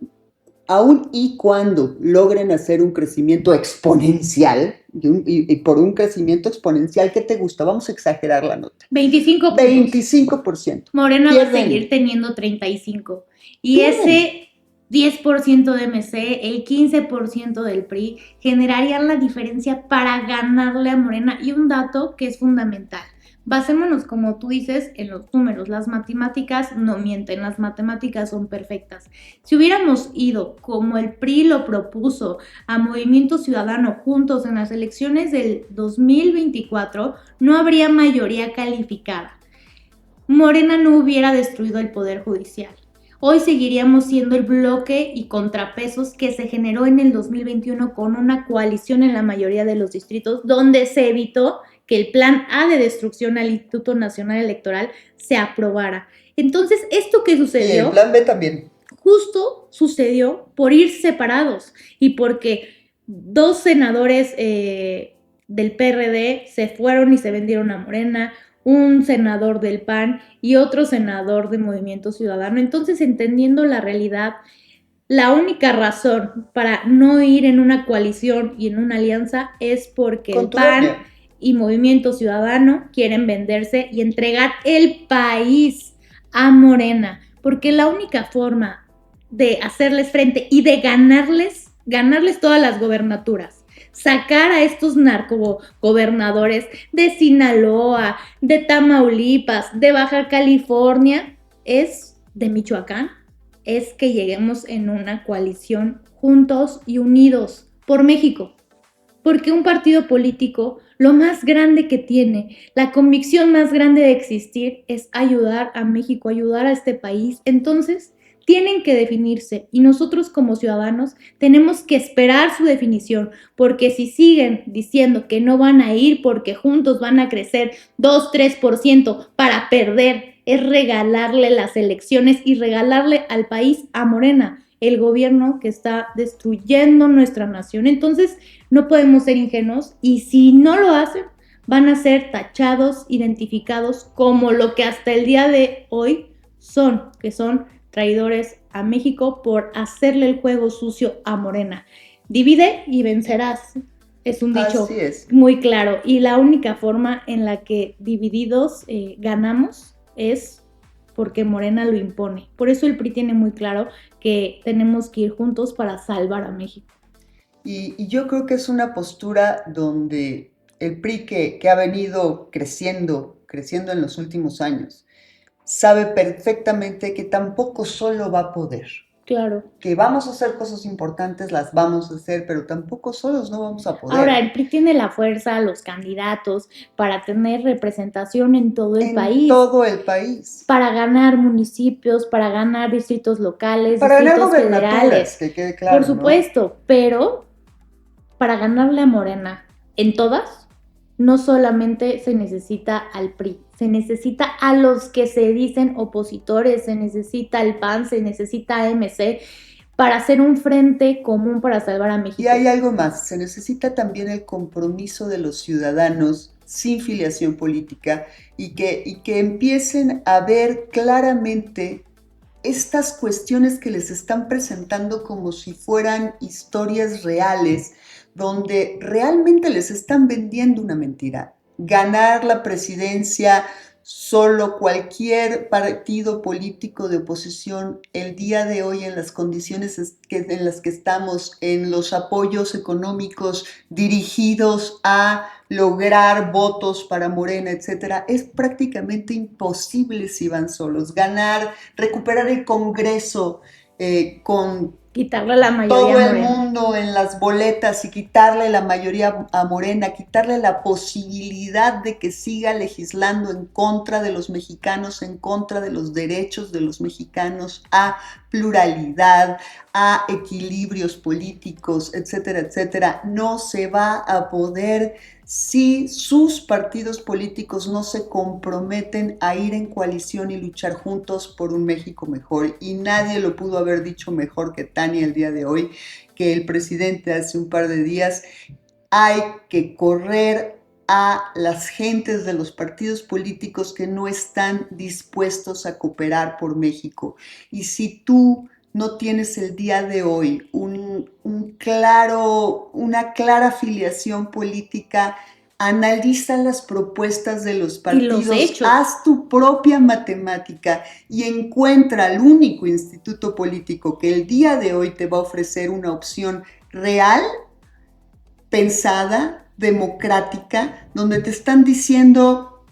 y cuando logren hacer un crecimiento exponencial, y por un crecimiento exponencial, ¿qué te gusta? Vamos a exagerar la nota. 25 puntos. 25%. Morena va a seguir teniendo 35. Y ese 10% de MC, el 15% del PRI, generarían la diferencia para ganarle a Morena. Y un dato que es fundamental. Basémonos, como tú dices, en los números. Las matemáticas no mienten, las matemáticas son perfectas. Si hubiéramos ido, como el PRI lo propuso, a Movimiento Ciudadano juntos en las elecciones del 2024, no habría mayoría calificada. Morena no hubiera destruido el Poder Judicial. Hoy seguiríamos siendo el bloque y contrapesos que se generó en el 2021 con una coalición en la mayoría de los distritos, donde se evitó que el plan A de destrucción al Instituto Nacional Electoral se aprobara. Entonces, ¿esto qué sucedió? Y el plan B también. Justo sucedió por ir separados y porque 2 senadores del PRD se fueron y se vendieron a Morena, un senador del PAN y otro senador de Movimiento Ciudadano. Entonces, entendiendo la realidad, la única razón para no ir en una coalición y en una alianza es porque el PAN y Movimiento Ciudadano quieren venderse y entregar el país a Morena, porque la única forma de hacerles frente y de ganarles todas las gobernaturas, sacar a estos narcogobernadores de Sinaloa, de Tamaulipas, de Baja California, de Michoacán, es que lleguemos en una coalición juntos y unidos por México. porque un partido político, lo más grande que tiene, la convicción más grande de existir es ayudar a México, ayudar a este país. Entonces, tienen que definirse y nosotros como ciudadanos tenemos que esperar su definición, porque si siguen diciendo que no van a ir porque juntos van a crecer 2-3% para perder, es regalarle las elecciones y regalarle al país a Morena, el gobierno que está destruyendo nuestra nación. Entonces, no podemos ser ingenuos y si no lo hacen, van a ser tachados, identificados como lo que hasta el día de hoy son, que son traidores a México por hacerle el juego sucio a Morena. Divide y vencerás. Es un dicho muy claro. Y la única forma en la que divididos ganamos es porque Morena lo impone. Por eso el PRI tiene muy claro que tenemos que ir juntos para salvar a México. Y yo creo que es una postura donde el PRI que ha venido creciendo en los últimos años, sabe perfectamente que tampoco solo va a poder. Claro. Que vamos a hacer cosas importantes, las vamos a hacer, pero tampoco solos no vamos a poder. Ahora, el PRI tiene la fuerza, los candidatos, para tener representación en todo el país. En todo el país. Para ganar municipios, para ganar distritos locales, para distritos federales. Que quede claro, por supuesto, ¿no? Pero para ganarle a Morena en todas, no solamente se necesita al PRI, se necesita a los que se dicen opositores, se necesita al PAN, se necesita a MC, para hacer un frente común para salvar a México. Y hay algo más, se necesita también el compromiso de los ciudadanos sin filiación política y que empiecen a ver claramente estas cuestiones que les están presentando como si fueran historias reales, donde realmente les están vendiendo una mentira. Ganar la presidencia, solo cualquier partido político de oposición el día de hoy en las condiciones en las que estamos, en los apoyos económicos dirigidos a lograr votos para Morena, etcétera, es prácticamente imposible si van solos. Ganar, recuperar el Congreso con quitarle la mayoría todo a el mundo en las boletas y quitarle la mayoría a Morena, quitarle la posibilidad de que siga legislando en contra de los mexicanos, en contra de los derechos de los mexicanos, a pluralidad, a equilibrios políticos, etcétera, etcétera. No se va a poder si sus partidos políticos no se comprometen a ir en coalición y luchar juntos por un México mejor. Y nadie lo pudo haber dicho mejor que Tania el día de hoy, que el presidente hace un par de días. Hay que correr a las gentes de los partidos políticos que no están dispuestos a cooperar por México. Y si tú no tienes el día de hoy una clara afiliación política, analiza las propuestas de los partidos, haz tu propia matemática y encuentra el único instituto político que el día de hoy te va a ofrecer una opción real, pensada, democrática, donde te están diciendo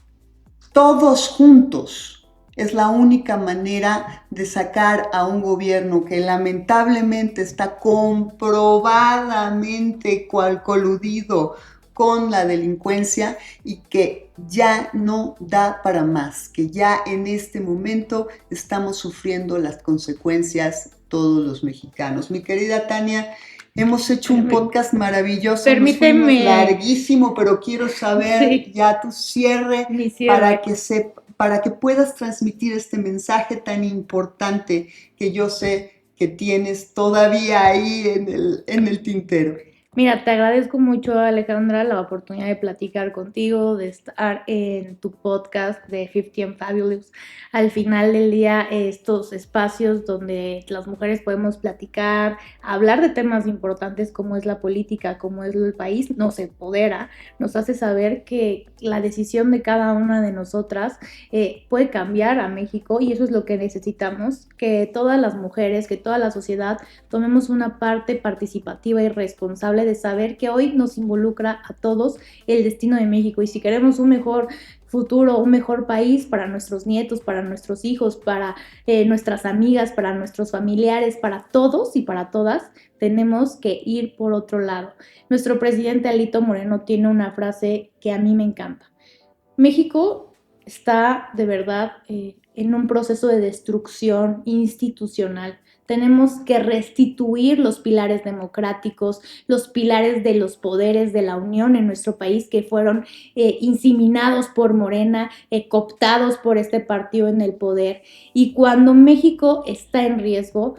todos juntos. Es la única manera de sacar a un gobierno que lamentablemente está comprobadamente coludido con la delincuencia y que ya no da para más, que ya en este momento estamos sufriendo las consecuencias todos los mexicanos. Mi querida Tania, hemos hecho un podcast maravilloso, permíteme, larguísimo, pero quiero saber ya tu cierre. Para que puedas transmitir este mensaje tan importante que yo sé que tienes todavía ahí en el tintero. Mira, te agradezco mucho, Alejandra, la oportunidad de platicar contigo, de estar en tu podcast de 50 and Fabulous. Al final del día, estos espacios donde las mujeres podemos platicar, hablar de temas importantes como es la política, como es el país, nos empodera, nos hace saber que la decisión de cada una de nosotras puede cambiar a México y eso es lo que necesitamos, que todas las mujeres, que toda la sociedad tomemos una parte participativa y responsable responsable de saber que hoy nos involucra a todos el destino de México, y si queremos un mejor futuro, un mejor país para nuestros nietos, para nuestros hijos, para nuestras amigas, para nuestros familiares, para todos y para todas, tenemos que ir por otro lado. Nuestro presidente Alito Moreno tiene una frase que a mí me encanta. México está de verdad en un proceso de destrucción institucional. Tenemos que restituir los pilares democráticos, los pilares de los poderes de la Unión en nuestro país que fueron inseminados por Morena, cooptados por este partido en el poder. Y cuando México está en riesgo,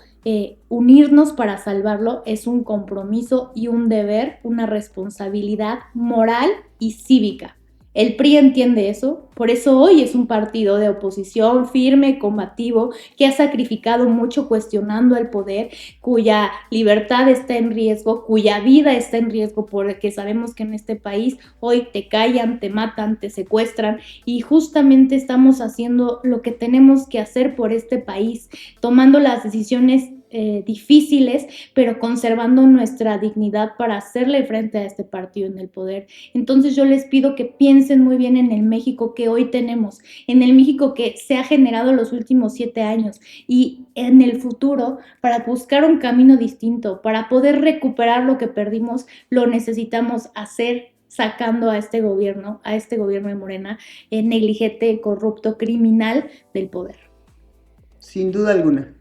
unirnos para salvarlo es un compromiso y un deber, una responsabilidad moral y cívica. El PRI entiende eso, por eso hoy es un partido de oposición firme, combativo, que ha sacrificado mucho cuestionando el poder, cuya libertad está en riesgo, cuya vida está en riesgo, porque sabemos que en este país hoy te callan, te matan, te secuestran, y justamente estamos haciendo lo que tenemos que hacer por este país, tomando las decisiones difíciles, pero conservando nuestra dignidad para hacerle frente a este partido en el poder. Entonces yo les pido que piensen muy bien en el México que hoy tenemos, en el México que se ha generado los últimos 7 años y en el futuro, para buscar un camino distinto, para poder recuperar lo que perdimos, lo necesitamos hacer sacando a este gobierno de Morena, negligente, corrupto, criminal del poder. Sin duda alguna.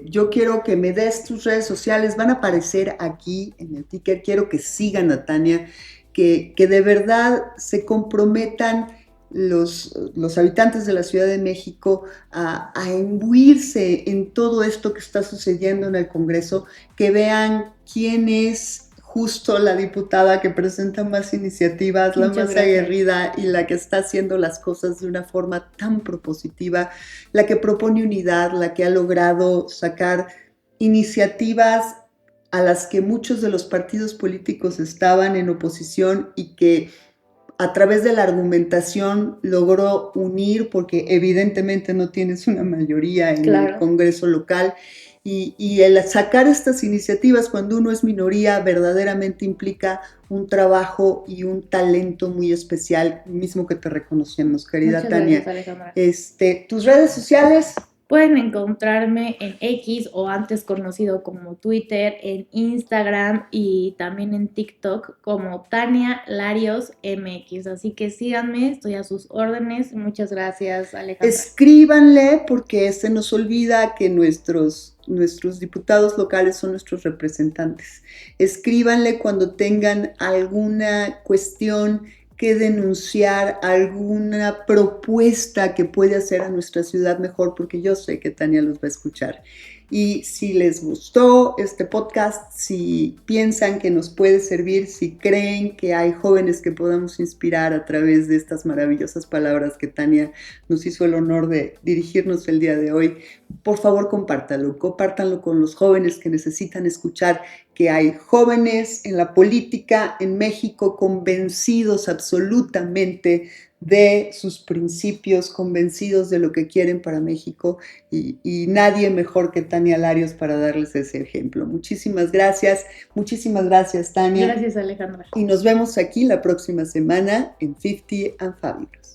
Yo quiero que me des tus redes sociales, van a aparecer aquí en el ticker. Quiero que sigan a Tania, que de verdad se comprometan los habitantes de la Ciudad de México a imbuirse en todo esto que está sucediendo en el Congreso, que vean quién es justo la diputada que presenta más iniciativas, la más aguerrida y la que está haciendo las cosas de una forma tan propositiva, la que propone unidad, la que ha logrado sacar iniciativas a las que muchos de los partidos políticos estaban en oposición y que a través de la argumentación logró unir, porque evidentemente no tienes una mayoría en el Congreso local. Y el sacar estas iniciativas cuando uno es minoría verdaderamente implica un trabajo y un talento muy especial, mismo que te reconocemos, querida Tania. Muchas gracias, Alejandra. ¿Tus redes sociales? Pueden encontrarme en X, o antes conocido como Twitter, en Instagram y también en TikTok como Tania Larios MX. Así que síganme, estoy a sus órdenes. Muchas gracias, Alejandra. Escríbanle, porque se nos olvida que nuestros diputados locales son nuestros representantes. Escríbanle cuando tengan alguna cuestión que denunciar, alguna propuesta que puede hacer a nuestra ciudad mejor, porque yo sé que Tania los va a escuchar. Y si les gustó este podcast, si piensan que nos puede servir, si creen que hay jóvenes que podamos inspirar a través de estas maravillosas palabras que Tania nos hizo el honor de dirigirnos el día de hoy, por favor compártanlo con los jóvenes que necesitan escuchar que hay jóvenes en la política en México convencidos absolutamente de sus principios, convencidos de lo que quieren para México, y nadie mejor que Tania Larios para darles ese ejemplo. Muchísimas gracias, Tania. Gracias, Alejandra. Y nos vemos aquí la próxima semana en 50 and Fabulous.